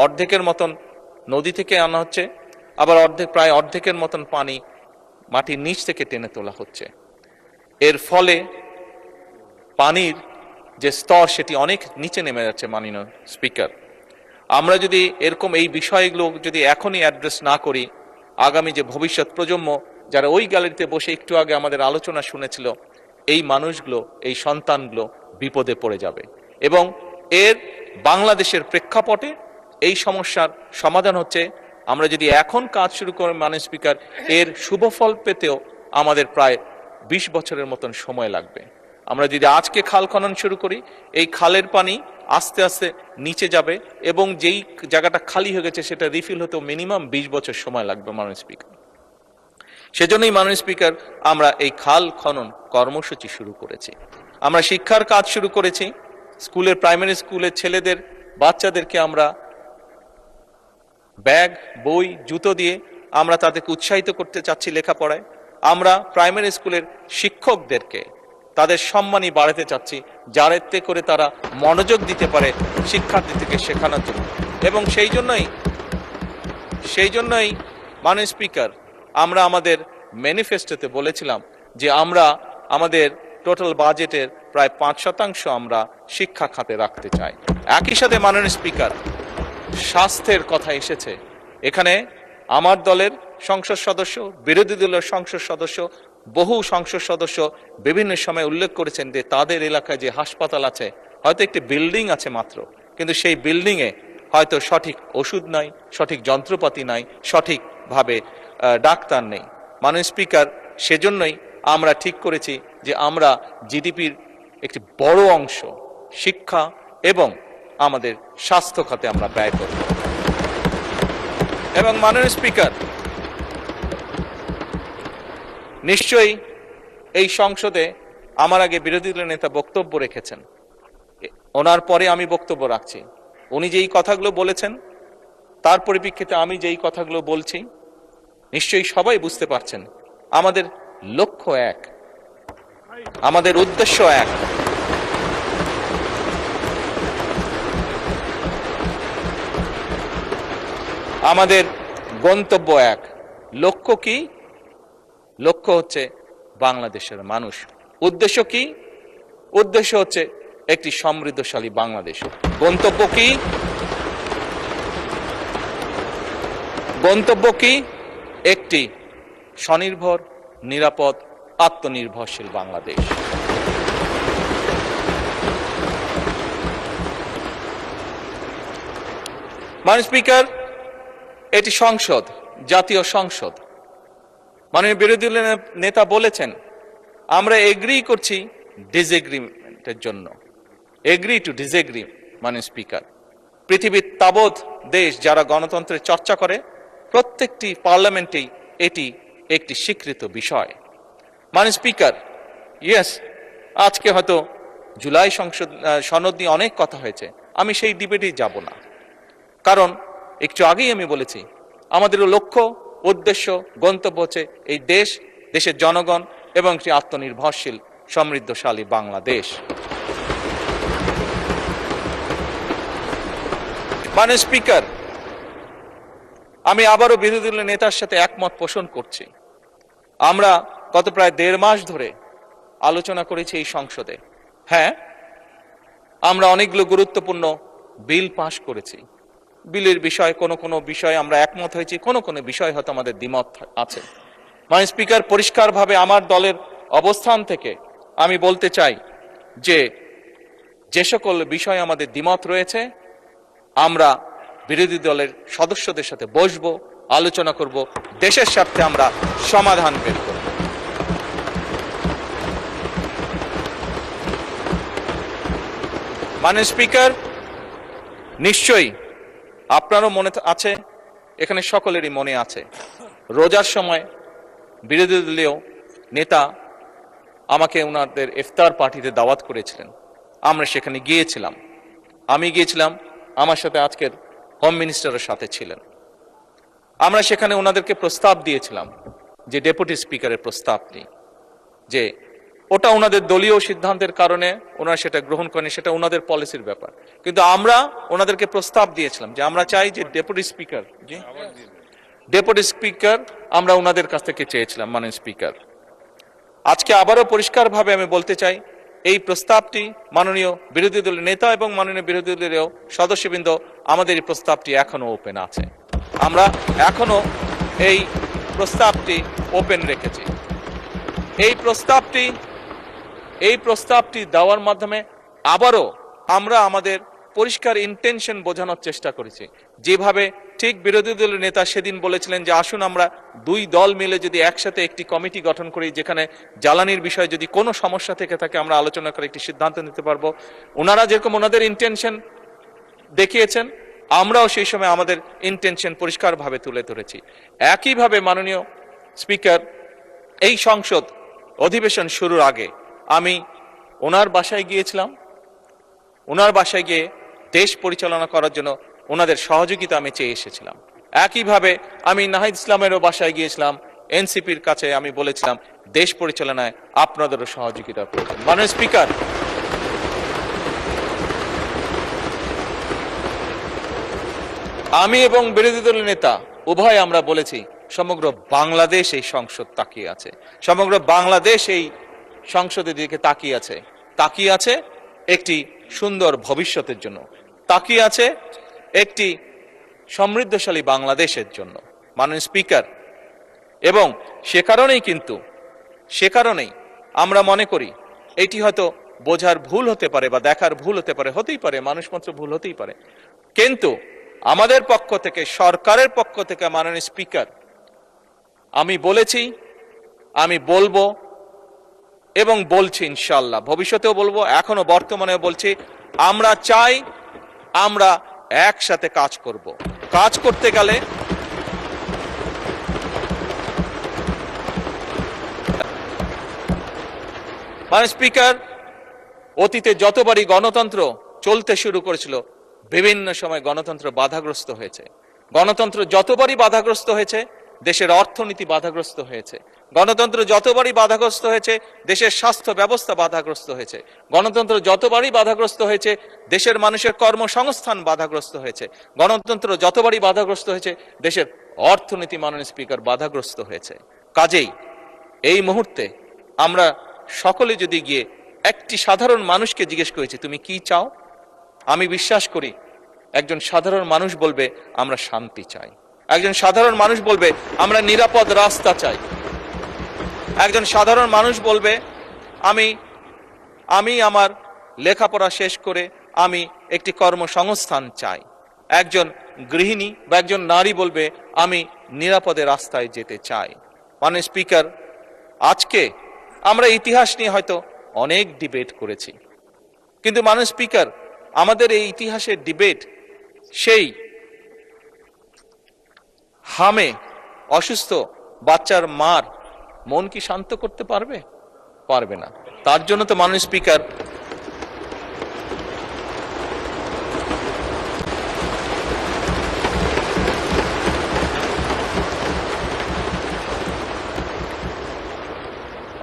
অর্ধেকের মতন নদী থেকে আনা হচ্ছে, আবার প্রায় অর্ধেকের মতন পানি মাটির নিচ থেকে টেনে তোলা হচ্ছে। এর ফলে পানির যে স্তর সেটি অনেক নিচে নেমে যাচ্ছে। মাননীয় স্পিকার, আমরা যদি এরকম এই বিষয়গুলো যদি এখনই অ্যাড্রেস না করি, আগামী যে ভবিষ্যৎ প্রজন্ম যারা ওই গ্যালারিতে বসে একটু আগে আমাদের আলোচনা শুনেছিল, এই মানুষগুলো, এই সন্তানগুলো বিপদে পড়ে যাবে। এবং এর বাংলাদেশের প্রেক্ষাপটে এই সমস্যার সমাধান হচ্ছে, আমরা যদি এখন কাজ শুরু করি মাননীয় স্পিকার, এর শুভ ফল পেতেও আমাদের প্রায় 20 বছরের মতন সময় লাগবে। আমরা যদি আজকে খাল খনন শুরু করি, এই খালের পানি আস্তে আস্তে নিচে যাবে এবং যেই জায়গাটা খালি হয়ে গেছে সেটা রিফিল হতেও মিনিমাম 20 বছর সময় লাগবে মাননীয় স্পিকার। সেজন্যই মাননীয় স্পিকার আমরা এই খাল খনন কর্মসূচি শুরু করেছি। আমরা শিক্ষার কাজ শুরু করেছি। স্কুলের, প্রাইমারি স্কুলের ছেলেদের, বাচ্চাদেরকে আমরা ব্যাগ, বই, জুতো দিয়ে আমরা তাদেরকে উৎসাহিত করতে চাচ্ছি লেখাপড়ায়। আমরা প্রাইমারি স্কুলের শিক্ষকদেরকে তাদের সম্মানই বাড়াতে চাচ্ছি, যাতে করে তারা মনোযোগ দিতে পারে শিক্ষার্থীদেরকে শেখানোর জন্য। এবং সেই জন্যই মাননীয় স্পিকার আমরা আমাদের ম্যানিফেস্টোতে বলেছিলাম যে আমরা আমাদের টোটাল বাজেটের প্রায় 5% আমরা শিক্ষা খাতে রাখতে চাই। একই সাথে মাননীয় স্পিকার স্বাস্থ্যের কথা এসেছে। এখানে আমার দলের সংসদ সদস্য, বিরোধী দলের সংসদ সদস্য, বহু সংসদ সদস্য বিভিন্ন সময় উল্লেখ করেছেন যে তাদের এলাকায় যে হাসপাতাল আছে, হয়তো একটি বিল্ডিং আছে মাত্র, কিন্তু সেই বিল্ডিংয়ে হয়তো সঠিক ওষুধ নাই, সঠিক যন্ত্রপাতি নাই, সঠিকভাবে ডাক্তার নেই। মাননীয় স্পিকার, সেজন্যই আমরা ঠিক করেছি যে আমরা জিডিপির একটি বড় অংশ শিক্ষা এবং আমাদের স্বাস্থ্য খাতে আমরা ব্যয় করব। এবং মাননীয় স্পিকার, নিশ্চয়ই এই সংসদে আমার আগে বিরোধী দলের নেতা বক্তব্য রেখেছেন, ওনার পরে আমি বক্তব্য রাখছি। উনি যেই কথাগুলো বলেছেন তার পরিপ্রেক্ষিতে আমি যেই কথাগুলো বলছি, নিশ্চয়ই সবাই বুঝতে পারছেন আমাদের লক্ষ্য এক, আমাদের উদ্দেশ্য এক। আমাদের গন্তব্য এক। লক্ষ্য কি? লক্ষ্য হচ্ছে বাংলাদেশের মানুষ। উদ্দেশ্য কি? উদ্দেশ্য হচ্ছে একটি সমৃদ্ধশালী বাংলাদেশ। গন্তব্য কি? গন্তব্য কি? একটি স্বনির্ভর, নিরাপদ, আত্মনির্ভরশীল বাংলাদেশ। মাননীয় স্পিকার, এটি সংসদ, জাতীয় সংসদ। মাননীয় বিরোধী দলের নেতা বলেছেন আমরা এগ্রি করছি ডিসএগ্রিমেন্টের জন্য। Agree to disagree. মাননীয় স্পিকার, পৃথিবীর তাবৎ দেশ যারা গণতন্ত্রের চর্চা করে, প্রত্যেকটি পার্লামেন্টেই এটি একটি স্বীকৃত বিষয়। মাননীয় স্পিকার, ইয়েস, আজকে হয়তো জুলাই সনদ নিয়ে অনেক কথা হয়েছে, আমি সেই ডিবেটেই যাব না। কারণ একটু আগেই আমি বলেছি আমাদের লক্ষ্য, উদ্দেশ্য, গন্তব্য হচ্ছে এই দেশ, দেশের জনগণ এবং একটি আত্মনির্ভরশীল সমৃদ্ধশালী বাংলাদেশ। মাননীয় স্পিকার, আমি আবারও বিরোধী দলের নেতার সাথে একমত পোষণ করছি। আমরা গত প্রায় 1.5 মাস ধরে আলোচনা করেছি এই সংসদে। হ্যাঁ, আমরা অনেকগুলো গুরুত্বপূর্ণ বিল পাশ করেছি। বিলের বিষয়ে কোনো বিষয়ে আমরা একমত হয়েছি, কোনো বিষয় হয়তো আমাদের দ্বিমত আছে। মাননীয় স্পিকার, পরিষ্কারভাবে আমার দলের অবস্থান থেকে আমি বলতে চাই যে সকল বিষয়ে আমাদের দ্বিমত রয়েছে আমরা বিরোধী দলের সদস্যদের সাথে বসবো, আলোচনা করব, দেশের স্বার্থে আমরা সমাধান বের করব। মাননীয় স্পিকার, নিশ্চয়ই আপনারও মনে আছে, এখানে সকলেরই মনে আছে, রোজার সময় বিরোধী দলীয় নেতা আমাকে ওনাদের ইফতার পার্টিতে দাওয়াত করেছিলেন। আমরা সেখানে গিয়েছিলাম। আমি গিয়েছিলাম, আমার সাথে আজকের হোম মিনিস্টারের সাথে ছিলেন। আমরা সেখানে ওনাদেরকে প্রস্তাব দিয়েছিলাম যে ডেপুটি স্পিকারের প্রস্তাব নিই, যে ওটা ওনাদের দলীয় সিদ্ধান্তের কারণে ওনারা সেটা গ্রহণ করেন, সেটা ওনাদের পলিসির ব্যাপার। কিন্তু আমরা ওনাদেরকে প্রস্তাব দিয়েছিলাম যে আমরা চাই যে ডেপুটি স্পিকার আমরা ওনাদের কাছ থেকে চেয়েছিলাম। মাননীয় স্পিকার, আজকে আবারও পরিষ্কারভাবে আমি বলতে চাই, এই প্রস্তাবটি মাননীয় বিরোধী দলের নেতা এবং মাননীয় বিরোধী দলের সদস্যবৃন্দ, আমাদের এই প্রস্তাবটি এখনো ওপেন আছে। আমরা এখনো এই প্রস্তাবটি ওপেন রেখেছি। এই প্রস্তাবটি এই প্রস্তাবটি দেওয়ার মাধ্যমে আবারও আমরা আমাদের পরিষ্কার ইন্টেনশন বোঝানোর চেষ্টা করেছি। যেভাবে ঠিক বিরোধী দলের নেতা সেদিন বলেছিলেন যে আসুন আমরা দুই দল মিলে যদি একসাথে একটি কমিটি গঠন করি, যেখানে জ্বালানির বিষয়ে যদি কোনো সমস্যা থেকে থাকে আমরা আলোচনা করে একটি সিদ্ধান্ত নিতে পারবো। ওনারা যেরকম ওনাদের ইন্টেনশন দেখিয়েছেন, আমরাও সেই সময় আমাদের ইন্টেনশন পরিষ্কারভাবে তুলে ধরেছি। একইভাবে মাননীয় স্পিকার, এই সংসদ অধিবেশন শুরুর আগে আমি ওনার বাসায় গিয়েছিলাম। ওনার বাসায় গিয়ে দেশ পরিচালনা করার জন্য ওনাদের সহযোগিতা আমি চেয়ে এসেছিলাম। একইভাবে আমি নাহিদ ইসলামেরও বাসায় গিয়েছিলাম। এনসিপির কাছে আমি বলেছিলাম দেশ পরিচালনায় আপনাদেরও সহযোগিতা প্রয়োজন। মাননীয় স্পিকার, আমি এবং বিরোধী দলের নেতা উভয় আমরা বলেছি সমগ্র বাংলাদেশ এই সংসদ তাকিয়ে আছে, সমগ্র বাংলাদেশ এই সংসদের দিকে তাকিয়ে আছে একটি সুন্দর ভবিষ্যতের জন্য, তাকিয়ে আছে একটি সমৃদ্ধশালী বাংলাদেশের জন্য। মাননীয় স্পিকার, এবং সে কারণেই আমরা মনে করি এটি হয়তো বোঝার ভুল হতে পারে বা দেখার ভুল হতে পারে, হতেই পারে, মানুষ মাত্র ভুল হতেই পারে, কিন্তু আমাদের পক্ষ থেকে, সরকারের পক্ষ থেকে মাননীয় স্পিকার, আমি বলেছি, আমি বলবো এবং বলছি, ইনশাআল্লাহ ভবিষ্যতেও বলবো, এখনো বর্তমানেও বলছি, আমরা চাই আমরা একসাথে কাজ করব। কাজ করতে গেলে মাননীয় স্পিকার, অতীতে যতবারই গণতন্ত্র চলতে শুরু করেছিল বিভিন্ন সময় গণতন্ত্র বাধাগ্রস্ত হয়েছে। গণতন্ত্র যতবারই বাধাগ্রস্ত হয়েছে দেশের অর্থনীতি বাধাগ্রস্ত হয়েছে। গণতন্ত্র যতবারই বাধাগ্রস্ত হয়েছে দেশের স্বাস্থ্য ব্যবস্থা বাধাগ্রস্ত হয়েছে। গণতন্ত্র যতবারই বাধাগ্রস্ত হয়েছে দেশের মানুষের কর্মসংস্থান বাধাগ্রস্ত হয়েছে। গণতন্ত্র যতবারই বাধাগ্রস্ত হয়েছে দেশের অর্থনীতি, মাননীয় স্পিকার, বাধাগ্রস্ত হয়েছে। কাজেই এই মুহূর্তে আমরা সকলে যদি গিয়ে একটি সাধারণ মানুষকে জিজ্ঞেস করেছি তুমি কি চাও, আমি বিশ্বাস করি একজন সাধারণ মানুষ বলবে আমরা শান্তি চাই। একজন সাধারণ মানুষ বলবে আমরা নিরাপদ রাস্তা চাই। একজন সাধারণ মানুষ বলবে আমি আমার লেখাপড়া শেষ করে আমি একটি কর্মসংস্থান চাই। একজন গৃহিণী বা একজন নারী বলবে আমি নিরাপদে রাস্তায় যেতে চাই। মাননীয় স্পিকার, আজকে আমরা ইতিহাস নিয়ে হয়তো অনেক ডিবেট করেছি, কিন্তু মাননীয় স্পিকার, আমাদের এই ইতিহাসের ডিবেট সেই হামে অসুস্থ বাচ্চার মার মন কি শান্ত করতে পারবে? পারবে না। তার জন্য তো মাননীয় স্পিকার,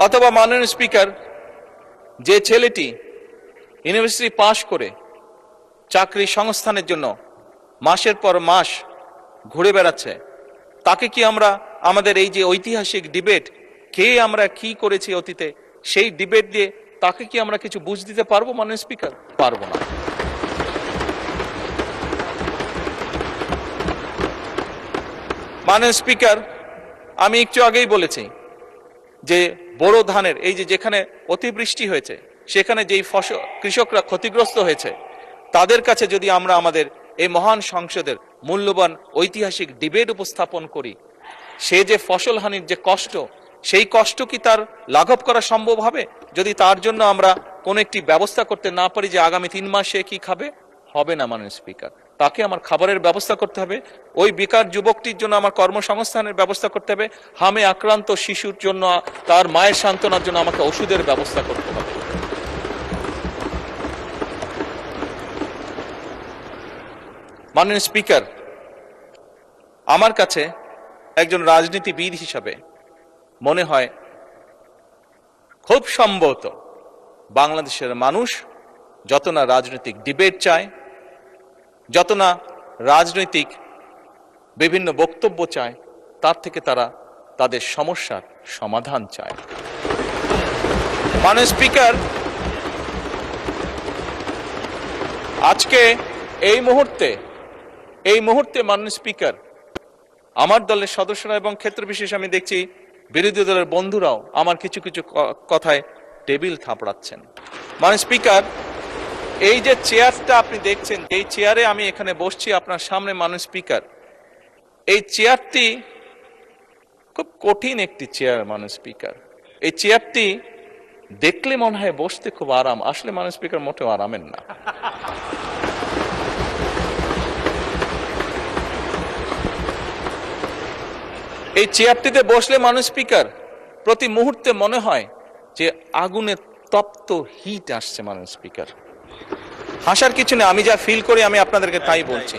অথবা মাননীয় স্পিকার, যে ছেলেটি ইউনিভার্সিটি পাশ করে চাকরি সংস্থানের জন্য মাসের পর মাস ঘুরে বেড়াচ্ছে, তাকে কি আমরা আমাদের এই যে ঐতিহাসিক ডিবেট, কে আমরা কি করেছি অতীতে, সেই ডিবেট দিয়ে তাকে কি আমরা কিছু বুঝ দিতে পারবো? মাননীয় স্পিকার, পারবো না। মাননীয় স্পিকার, আমি একটু আগেই বলেছি যে বোরো ধানের এই যে যেখানে অতিবৃষ্টি হয়েছে সেখানে যেই ফসল কৃষকরা ক্ষতিগ্রস্ত হয়েছে তাদের কাছে যদি আমরা আমাদের এই মহান সংসদের মূল্যবান ঐতিহাসিক ডিবেট উপস্থাপন করি, সে যে ফসল হানির যে কষ্ট, সেই কষ্ট কি তার লাঘব করা সম্ভব হবে যদি তার জন্য আমরা কোন একটি ব্যবস্থা করতে না পারি যে আগামী 3 মাস সে কি খাবে? হবে না। মাননীয় স্পিকার, তাকে আমার খাবারের ব্যবস্থা করতে হবে, ওই বেকার যুবকটির জন্য আমার কর্মসংস্থানের ব্যবস্থা করতে হবে, হামে আক্রান্ত শিশুর জন্য তার মায়ের সান্ত্বনার জন্য আমাকে ওষুধের ব্যবস্থা করতে হবে। মাননীয় স্পিকার, আমার কাছে একজন রাজনীতিবিদ হিসাবে মনে হয় খুব সম্ভবত বাংলাদেশের মানুষ যত না রাজনৈতিক ডিবেট চায়, যত না রাজনৈতিক বিভিন্ন বক্তব্য চায়, তার থেকে তারা তাদের সমস্যার সমাধান চায়। মাননীয় স্পিকার, আজকে এই মুহূর্তে মাননীয় স্পিকার, আমার দলের সদস্যরা এবং ক্ষেত্র বিশেষ আমি দেখছি বিরোধী দলের বন্ধুরাও আমার কিছু কিছু কথায় টেবিল থাপড়াচ্ছেন। মাননীয় স্পিকার, এই যে চেয়ারটা আপনি দেখছেন, এই চেয়ারে আমি এখানে বসছি আপনার সামনে মাননীয় স্পিকার, এই চেয়ারটি খুব কঠিন একটি চেয়ার মাননীয় স্পিকার। এই চেয়ারটি দেখলে মনে হয় বসতে খুব আরাম, আসলে মাননীয় স্পিকার মোটেও আরামের না। এই চেয়ারটিতে বসলে মাননীয় স্পিকার প্রতি মুহূর্তে মনে হয় যে আগুনে তপ্ত হিট আসছে মাননীয় স্পিকার। হাসার কিছু নেই, আমি যা ফিল করি আমি আপনাদেরকে তাই বলছি,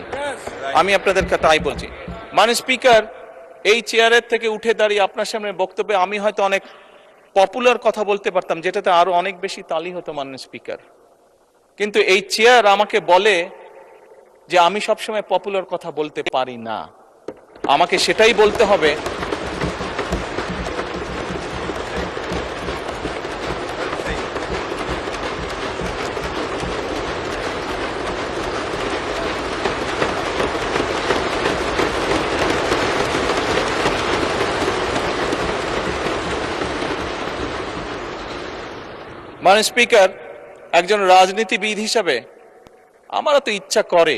মাননীয় স্পিকার, এই চেয়ারের থেকে উঠে দাঁড়িয়ে আপনার সামনে বক্তব্যে আমি হয়তো অনেক পপুলার কথা বলতে পারতাম, যেটাতে আরো অনেক বেশি তালি হতো মাননীয় স্পিকার, কিন্তু এই চেয়ার আমাকে বলে যে আমি সবসময় পপুলার কথা বলতে পারি না, আমাকে সেটাই বলতে হবে। মাননীয় স্পিকার, একজন রাজনীতিবিদ হিসাবে আমারও তো ইচ্ছা করে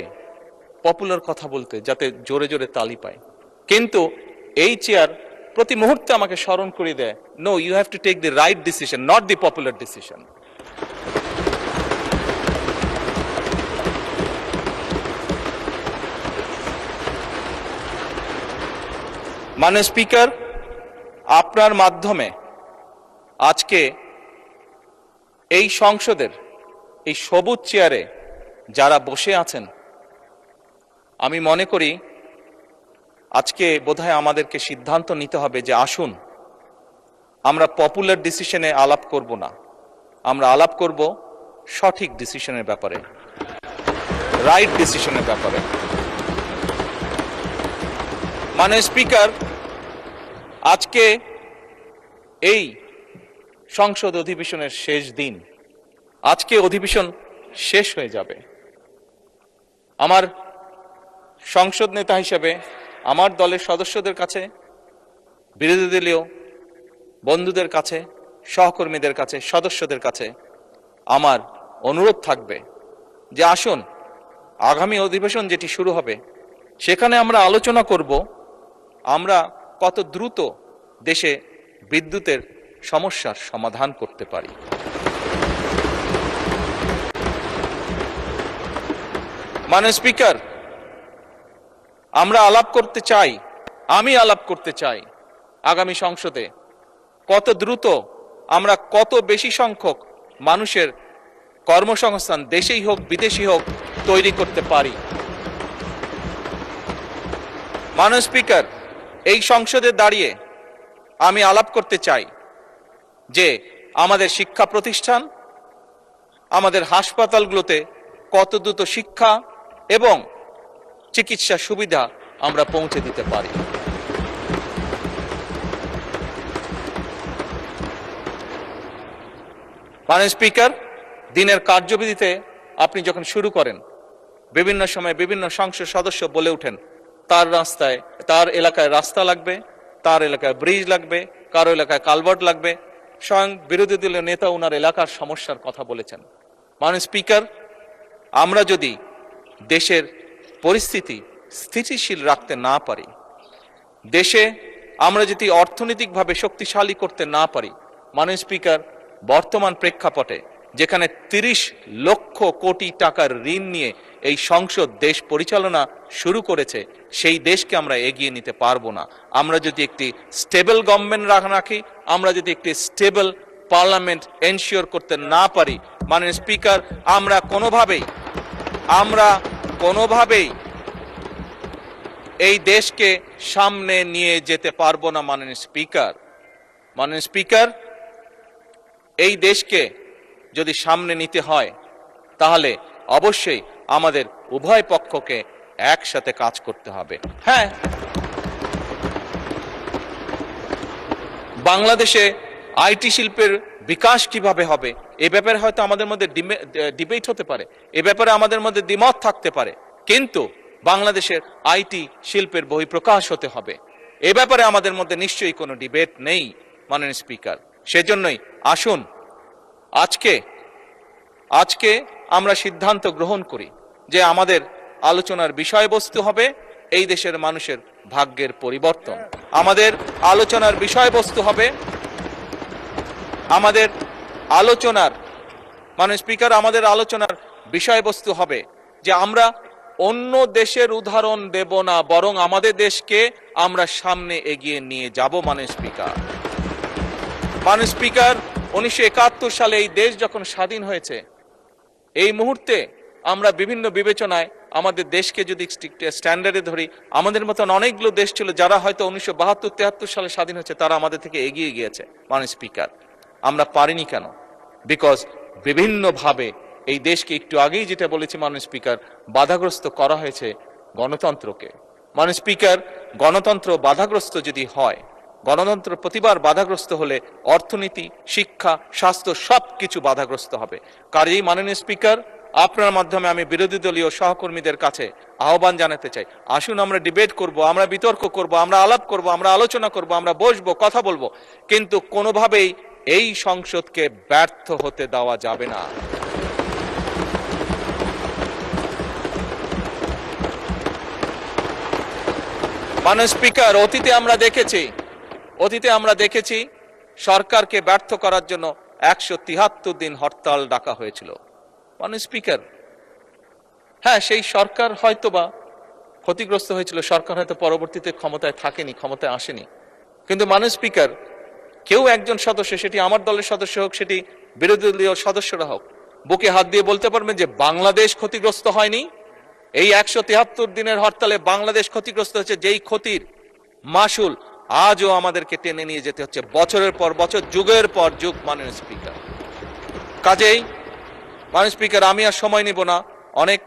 পপুলার কথা বলতে, যাতে জোরে জোরে তালি পায়, কিন্তু এই চেয়ার প্রতি মুহূর্তে আমাকে স্মরণ করে দেয়, no, you have to take the right decision, not the popular decision. মাননীয় স্পিকার, আপনার মাধ্যমে আজকে এই সংসদের এই সবুজ চেয়ারে যারা বসে আছেন, আমি মনে করি আজকে বোধহয় আমাদেরকে সিদ্ধান্ত নিতে হবে যে আসুন আমরা পপুলার ডিসিশনে আলাপ করব না, আমরা আলাপ করব সঠিক ডিসিশনের ব্যাপারে, রাইট ডিসিশনের ব্যাপারে। মাননীয় স্পিকার, আজকে এই সংসদ অধিবেশনের শেষ দিন, আজকে অধিবেশন শেষ হয়ে যাবে। আমার সংসদ নেতা হিসেবে আমার দলের সদস্যদের কাছে, বিরোধী দলীয় বন্ধুদের কাছে, সহকর্মীদের কাছে, সদস্যদের কাছে আমার অনুরোধ থাকবে যে আসুন আগামী অধিবেশন যেটি শুরু হবে সেখানে আমরা আলোচনা করব আমরা কত দ্রুত দেশে বিদ্যুতের সমস্যার সমাধান করতে পারি। মাননীয় স্পিকার, আমরা আলাপ করতে চাই, আমি আলাপ করতে চাই আগামী সংসদে কত দ্রুত আমরা কত বেশি সংখ্যক মানুষের কর্মসংস্থান দেশেই হোক বিদেশি হোক তৈরি করতে পারি। মাননীয় স্পিকার, এই সংসদে দাঁড়িয়ে আমি আলাপ করতে চাই যে আমাদের শিক্ষা প্রতিষ্ঠান, আমাদের হাসপাতালগুলোতে কত দ্রুত শিক্ষা এবং চিকিৎসা সুবিধা আমরা পৌঁছে দিতে পারি। মাননীয় স্পিকার, দিনের কার্যবিধিতে আপনি যখন শুরু করেন বিভিন্ন সময় বিভিন্ন সংসদ সদস্য বলে ওঠেন তার এলাকায় রাস্তা লাগবে, তার এলাকায় ব্রিজ লাগবে, কারো এলাকায় কালভার্ট লাগবে, স্বয়ং বিরোধী দলীয় নেতা ওনার এলাকার সমস্যার কথা বলেছেন। মাননীয় স্পিকার, আমরা যদি দেশের পরিস্থিতি স্থিতিশীল রাখতে না পারি, দেশে আমরা যদি অর্থনৈতিকভাবে শক্তিশালী করতে না পারি, মাননীয় স্পিকার, বর্তমান প্রেক্ষাপটে যেখানে 30 লক্ষ কোটি টাকার ঋণ নিয়ে এই সংসদ দেশ পরিচালনা শুরু করেছে, সেই দেশকে আমরা এগিয়ে নিতে পারবো না। আমরা যদি একটি স্টেবল গভর্নমেন্ট রাখি, আমরা যদি একটি স্টেবল পার্লামেন্ট এনশিওর করতে না পারি, মাননীয় স্পিকার, আমরা কোনোভাবেই এই দেশকে সামনে নিয়ে যেতে পারবো না। মাননীয় স্পিকার, এই দেশকে যদি সামনে নিতে হয় তাহলে অবশ্যই আমাদের উভয় পক্ষকে একসাথে কাজ করতে হবে। হ্যাঁ, বাংলাদেশে আইটি শিল্পের বিকাশ কিভাবে হবে এ ব্যাপারে হয়তো আমাদের মধ্যে ডিবেট হতে পারে, এ ব্যাপারে আমাদের মধ্যে দ্বিমত থাকতে পারে, কিন্তু বাংলাদেশের আইটি শিল্পের বহিঃপ্রকাশ হতে হবে, এ ব্যাপারে আমাদের মধ্যে নিশ্চয়ই কোনো ডিবেট নেই। মাননীয় স্পিকার, সেজন্যই আসুন আজকে আমরা সিদ্ধান্ত গ্রহণ করি যে আমাদের আলোচনার বিষয়বস্তু হবে এই দেশের মানুষের ভাগ্যের পরিবর্তন। আমাদের আলোচনার বিষয়বস্তু হবে আমাদের আলোচনার স্পিকার আমাদের আলোচনার বিষয়বস্তু হবে যে আমরা অন্য দেশের উদাহরণ দেব না, বরং আমাদের দেশকে আমরা সামনে এগিয়ে নিয়ে যাব। স্পিকার 1971 সালে এই দেশ যখন স্বাধীন হয়েছে, এই মুহূর্তে আমরা বিভিন্ন বিবেচনায় আমাদের দেশকে যদি স্ট্যান্ডার্ডে ধরি, আমাদের মতন অনেকগুলো দেশ ছিল যারা হয়তো 1972-73 সালে স্বাধীন হয়েছে, তারা আমাদের থেকে এগিয়ে গিয়েছে। স্পিকার আমরা পারিনি কেন? বিকজ বিভিন্নভাবে এই দেশকে, একটু আগেই যেটা বলেছি স্পিকার, বাধাগ্রস্ত করা হয়েছে গণতন্ত্রকে। স্পিকার গণতন্ত্র বাধাগ্রস্ত যদি হয়, গণতন্ত্র প্রতিবার বাধাগ্রস্ত হলে অর্থনীতি, শিক্ষা, স্বাস্থ্য সবকিছু বাধাগ্রস্ত হবে। কাজেই মাননীয় স্পিকার, আপনার মাধ্যমে আমি বিরোধী দলীয় সহকর্মীদের কাছে আহ্বান জানাতে চাই, আসুন আমরা ডিবেট করব, আমরা বিতর্ক করব, আমরা আলাপ করব, আমরা আলোচনা করব, আমরা বসবো, কথা বলবো, কিন্তু কোনোভাবেই এই সংসদকে ব্যর্থ হতে দেওয়া যাবে না। স্পিকার অতীতে আমরা দেখেছি সরকারকে ব্যর্থ করার জন্য 173 দিন হরতাল ডাকা হয়েছিল। স্পিকার হ্যাঁ, সেই সরকার হয়তোবা ক্ষতিগ্রস্ত হয়েছিল, সরকার হয়তো পরবর্তীতে ক্ষমতায় থাকেনি, ক্ষমতায় আসেনি, কিন্তু স্পিকার কেউ একজন সদস্য, সেটি আমার দলের সদস্য হোক, সেটি বিরোধী দলীয় সদস্যরা হোক, বুকে হাত দিয়ে বলতে পারবেন যে বাংলাদেশ ক্ষতিগ্রস্ত হয়নি? এই 173 দিনের হরতালে বাংলাদেশ ক্ষতিগ্রস্ত হয়েছে, যেই ক্ষতির মাসুল আজও আমাদেরকে টেনে নিয়ে যেতে হচ্ছে বছরের পর বছর, যুগের পর যুগ। স্পিকার কাজেই স্পিকার আমি আর সময় নিব না, অনেক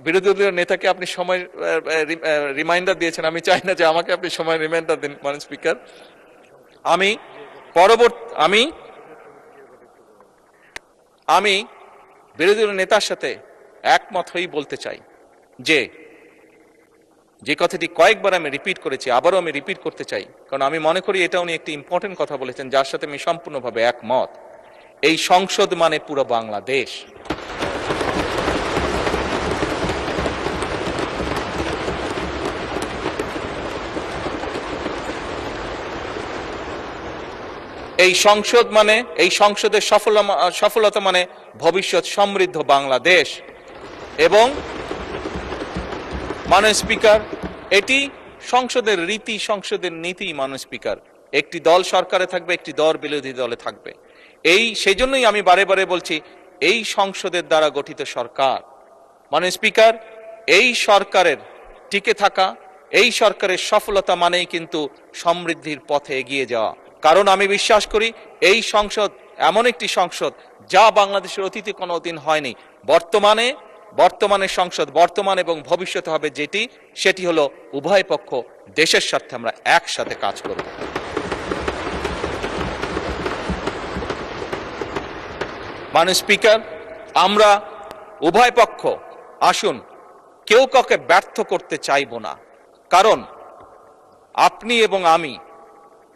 বিরোধী দলীয় নেতাকে আপনি সময় রিমাইন্ডার দিয়েছেন, আমি চাই না যে আমাকে আপনি সময় রিমাইন্ডার দিন। স্পিকার আমি বিরোধী দলীয় নেতার সাথে একমত হয়েই বলতে চাই যে কথাটি কয়েকবার আমি রিপিট করেছি, আবারও আমি রিপিট করতে চাই, কারণ আমি মনে করি এটা উনি একটি ইম্পর্টেন্ট কথা বলেছেন যার সাথে আমি সম্পূর্ণভাবে একমত। এই সংসদ মানে পুরো বাংলাদেশ। এই সংসদের সফলতা মানে ভবিষ্যৎ সমৃদ্ধ বাংলাদেশ। এবং স্পিকার এটি সংসদের রীতি, সংসদের নীতি। স্পিকার একটি দল সরকারে থাকবে, একটি দল বিরোধী দলে থাকবে। সেই জন্যই আমি বারে বারে বলছি, এই সংসদের দ্বারা গঠিত সরকার। স্পিকার এই সরকারের টিকে থাকা, এই সরকারের সফলতা মানেই কিন্তু সমৃদ্ধির পথে এগিয়ে যাওয়া। কারণ আমি বিশ্বাস করি এই সংসদ এমন একটি সংসদ যা বাংলাদেশের অতীতে কোনোদিন হয়নি। বর্তমানে সংসদ, বর্তমান এবং ভবিষ্যতে হবে সেটি হলো উভয় পক্ষ দেশের স্বার্থে আমরা একসাথে কাজ করব। স্পিকার আমরা উভয় পক্ষ আসুন কেউ কাউকে ব্যর্থ করতে চাইব না, কারণ আপনি এবং আমি,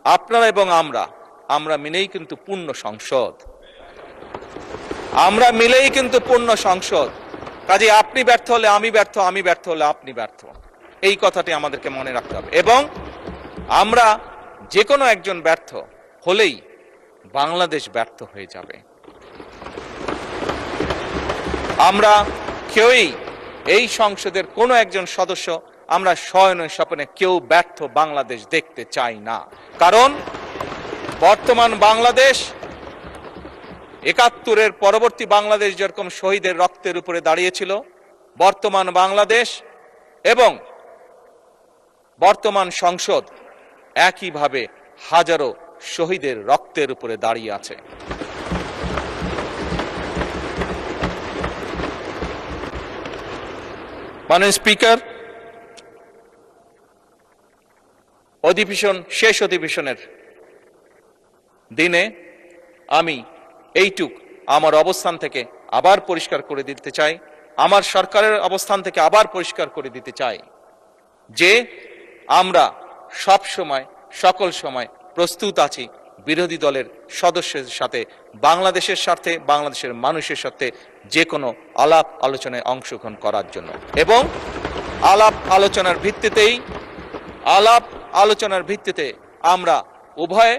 আপনারা এবং আমরা মিলেই কিন্তু পূর্ণ সংসদ। আমরা মিলেই কিন্তু পূর্ণ সংসদ। কাজে আপনি ব্যর্থ হলে আমি ব্যর্থ, আমি ব্যর্থ হলে আপনি ব্যর্থ, এই কথাটি আমাদেরকে মনে রাখতে হবে। এবং আমরা যে কোনো একজন ব্যর্থ হলেই বাংলাদেশ ব্যর্থ হয়ে যাবে। আমরা কেউই এই সংসদের কোনো একজন সদস্য আমরা শয়নে স্বপ্নে কেউ ব্যর্থ বাংলাদেশ দেখতে চাই না। কারণ বর্তমান বাংলাদেশ ৭১-এর পরবর্তী বাংলাদেশ যেরকম শহীদের রক্তের উপরে দাঁড়িয়েছিল, বর্তমান বাংলাদেশ এবং বর্তমান সংসদ একইভাবে হাজারো শহীদের রক্তের উপরে দাঁড়িয়ে আছে। স্পিকার শেষ অধিবেশনের দিনে আমি এইটুক আমার অবস্থান থেকে আবার পরিষ্কার করে দিতে চাই, আমার সরকারের অবস্থান থেকে আবার পরিষ্কার করে দিতে চাই যে আমরা সব সময়, সকল সময় প্রস্তুত আছি বিরোধী দলের সদস্যদের সাথে বাংলাদেশের স্বার্থে, বাংলাদেশের মানুষের সাথে যে কোনো আলাপ আলোচনায় অংশগ্রহণ করার জন্য, এবং আলাপ আলোচনার ভিত্তিতে আমরা উভয়ে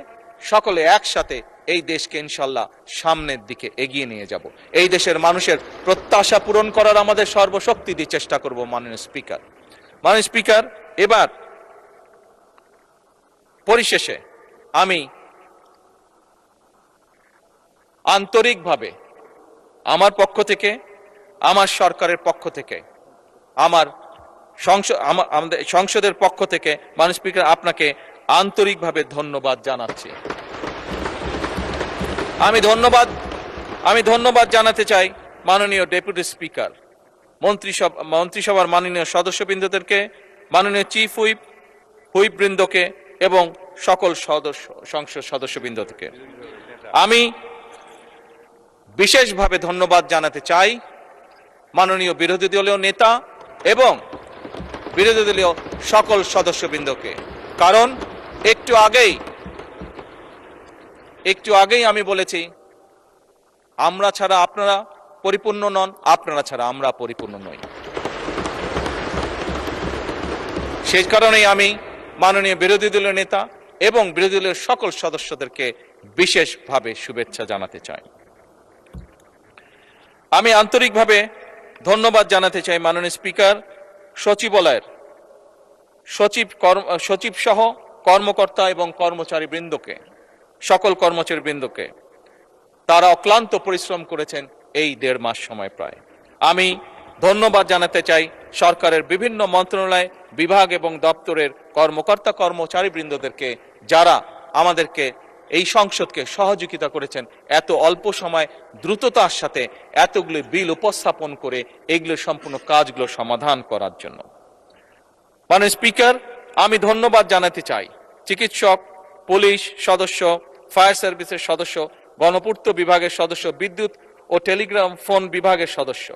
সকলে একসাথে এই দেশকে ইনশাল্লাহ সামনের দিকে এগিয়ে নিয়ে যাব। এই দেশের মানুষের প্রত্যাশা পূরণ করার আমাদের সর্বশক্তি দিয়ে চেষ্টা করব। মাননীয় স্পিকার, এবার পরিশেষে আমি আন্তরিকভাবে আমার পক্ষ থেকে, আমার সরকারের পক্ষ থেকে, আমাদের সংসদের পক্ষ থেকে মাননীয় স্পিকার আপনাকে আন্তরিকভাবে ধন্যবাদ জানাচ্ছি। আমি ধন্যবাদ জানাতে চাই মাননীয় ডেপুটি স্পিকার, মন্ত্রিসভার মাননীয় সদস্যবৃন্দদেরকে, মাননীয় চিফ হুইপ বৃন্দকে এবং সকল সংসদ সদস্যবৃন্দকে। আমি বিশেষভাবে ধন্যবাদ জানাতে চাই মাননীয় বিরোধী দলীয় নেতা এবং বিরোধী দলীয় সকল সদস্যবৃন্দকে, কারণ একটু আগেই আমি বলেছি, আমরা ছাড়া আপনারা পরিপূর্ণ নন, আপনারা ছাড়া আমরা পরিপূর্ণ নই। সেই কারণেই আমি মাননীয় বিরোধী দলীয় নেতা এবং বিরোধী দলের সকল সদস্যদেরকে বিশেষভাবে শুভেচ্ছা জানাতে চাই। আমি আন্তরিকভাবে ধন্যবাদ জানাতে চাই মাননীয় স্পিকার, সচিবালয়ের সচিব সহ কর্মকর্তা এবং কর্মচারী বৃন্দকে, সকল কর্মচারী বৃন্দকে। তারা অক্লান্ত পরিশ্রম করেছেন এই 1.5 মাস সময় প্রায়। আমি ধন্যবাদ জানাতে চাই সরকারের বিভিন্ন মন্ত্রণালয়, বিভাগ এবং দপ্তরের কর্মকর্তা কর্মচারী বৃন্দদেরকে, যারা আমাদেরকে এই সংসদকে সহযোগিতা করেছেন এত অল্প সময় দ্রুততার সাথে এতগুলো বিল উপস্থাপন করে এগুলো সম্পূর্ণ কাজগুলো সমাধান করার জন্য। মাননীয় স্পিকার, আমি ধন্যবাদ জানাতে চাই চিকিৎসক, পুলিশ সদস্য, ফায়ার সার্ভিসের সদস্য, গণপূর্ত বিভাগের সদস্য, বিদ্যুৎ ও টেলিগ্রাম ফোন বিভাগের সদস্য।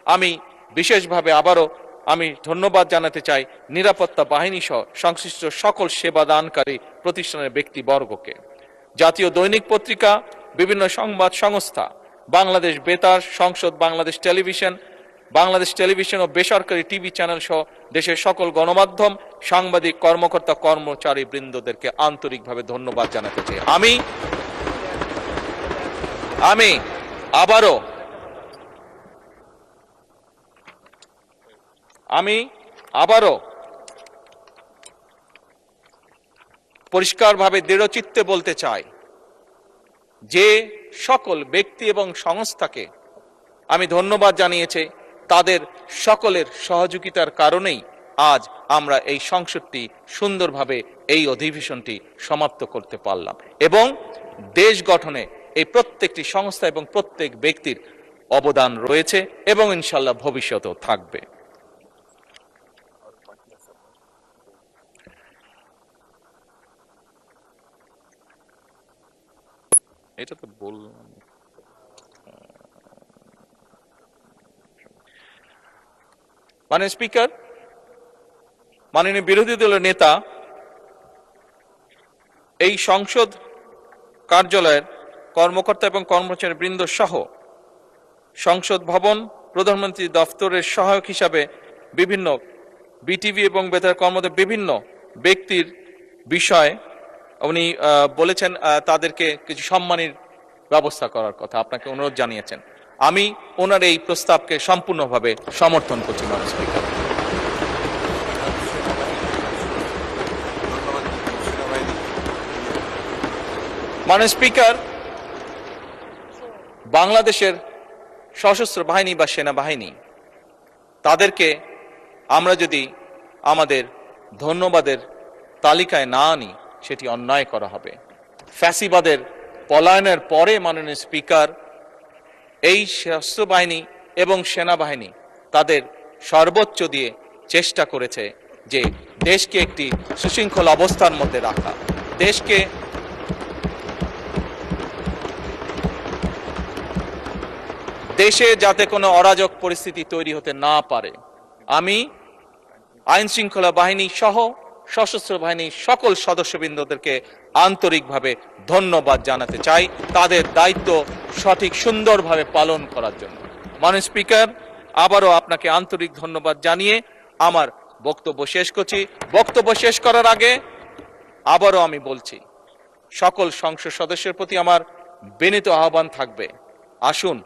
আমি বিশেষভাবে আবারও আমি ধন্যবাদ জানাতে চাই নিরাপত্তা বাহিনী সহ সংশ্লিষ্ট সকল সেবাদানকারী প্রতিষ্ঠানের ব্যক্তিবর্গকে। জাতীয় দৈনিক পত্রিকা, বিভিন্ন সংবাদ সংস্থা, বাংলাদেশ বেতার, সংসদ, বাংলাদেশ টেলিভিশন ও বেসরকারি টিভি চ্যানেল সহ দেশের সকল গণমাধ্যম, সাংবাদিক, কর্মকর্তা কর্মচারী বৃন্দদেরকে আন্তরিকভাবে ধন্যবাদ জানাতে চাই। আমি আবারও পরিষ্কারভাবে দৃঢ়চিত্তে বলতে চাই যে সকল ব্যক্তি এবং সংস্থাকে আমি ধন্যবাদ জানিয়েছি, তাদের সকলের সহযোগিতার কারণেই আজ আমরা এই সংসদটি সুন্দরভাবে এই অধিবেশনটি সমাপ্ত করতে পারলাম, এবং দেশ গঠনে এই প্রত্যেকটি সংস্থা এবং প্রত্যেক ব্যক্তির অবদান রয়েছে এবং ইনশাল্লাহ ভবিষ্যতেও থাকবে। এটা তো বললাম। মাননীয় স্পিকার, মাননীয় বিরোধী দলের নেতা, এই সংসদ কার্যালয়ের কর্মকর্তা এবং কর্মচারী বৃন্দ সহ সংসদ ভবন, প্রধানমন্ত্রী দফতরের সহায়ক হিসাবে বিভিন্ন বিটিভি এবং বেতার কর্মরত বিভিন্ন ব্যক্তির বিষয়ে উনি বলেছেন তাদেরকে কিছু সম্মানের ব্যবস্থা করার কথা, আপনাকে অনুরোধ জানিয়েছেন। আমি ওনার এই প্রস্তাবকে সম্পূর্ণভাবে সমর্থন করছি। মাননীয় স্পিকার, মাননীয় স্পিকার, বাংলাদেশের সশস্ত্র বাহিনী বা সেনাবাহিনী, তাদেরকে আমরা যদি আমাদের ধন্যবাদের তালিকায় না আনি সেটি অন্যায় করা হবে। ফ্যাসিবাদের পলায়নের পরে মাননীয় স্পিকার, এই সশস্ত্র বাহিনী এবং সেনাবাহিনী তাদের সর্বোচ্চ দিয়ে চেষ্টা করেছে যে দেশকে একটি সুশৃঙ্খল অবস্থার মধ্যে রাখা, দেশে যাতে কোনো অরাজক পরিস্থিতি তৈরি হতে না পারে। আমি আইন শৃঙ্খলা বাহিনী সহ সশস্ত্র বাহিনীর সকল সদস্যবৃন্দদেরকে আন্তরিকভাবে ধন্যবাদ জানাতে চাই তাদের দায়িত্ব সঠিক সুন্দরভাবে পালন করার জন্য। মাননীয় স্পিকার, আবারও আপনাকে আন্তরিক ধন্যবাদ জানিয়ে আমার বক্তব্য শেষ করছি। বক্তব্য শেষ করার আগে আবারও আমি বলছি, সকল সংসদ সদস্যের প্রতি আমার বিনীত আহ্বান থাকবে, আসুন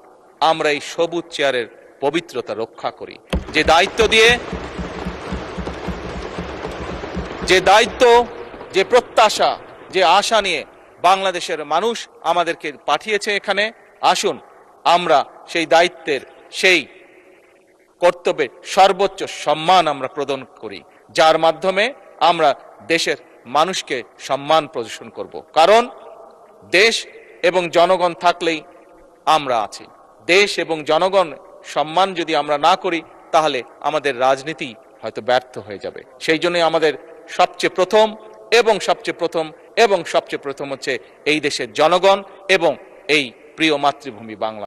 আমরা এই সবুজ চেয়ারের পবিত্রতা রক্ষা করি। যে দায়িত্ব, যে প্রত্যাশা, যে আশা নিয়ে বাংলাদেশের মানুষ আমাদেরকে পাঠিয়েছে এখানে, আসুন আমরা সেই দায়িত্বের, সেই কর্তব্যের সর্বোচ্চ সম্মান আমরা প্রদান করি, যার মাধ্যমে আমরা দেশের মানুষকে সম্মান প্রদর্শন করব। কারণ দেশ এবং জনগণ থাকলেই আমরা আছি। দেশ এবং জনগণ সম্মান যদি আমরা না করি, তাহলে আমাদের রাজনীতি হয়তো ব্যর্থ হয়ে যাবে। সেই জন্য আমাদের সবচেয়ে প্রথম হচ্ছে এই দেশের জনগণ এবং এই প্রিয় মাতৃভূমি বাংলা।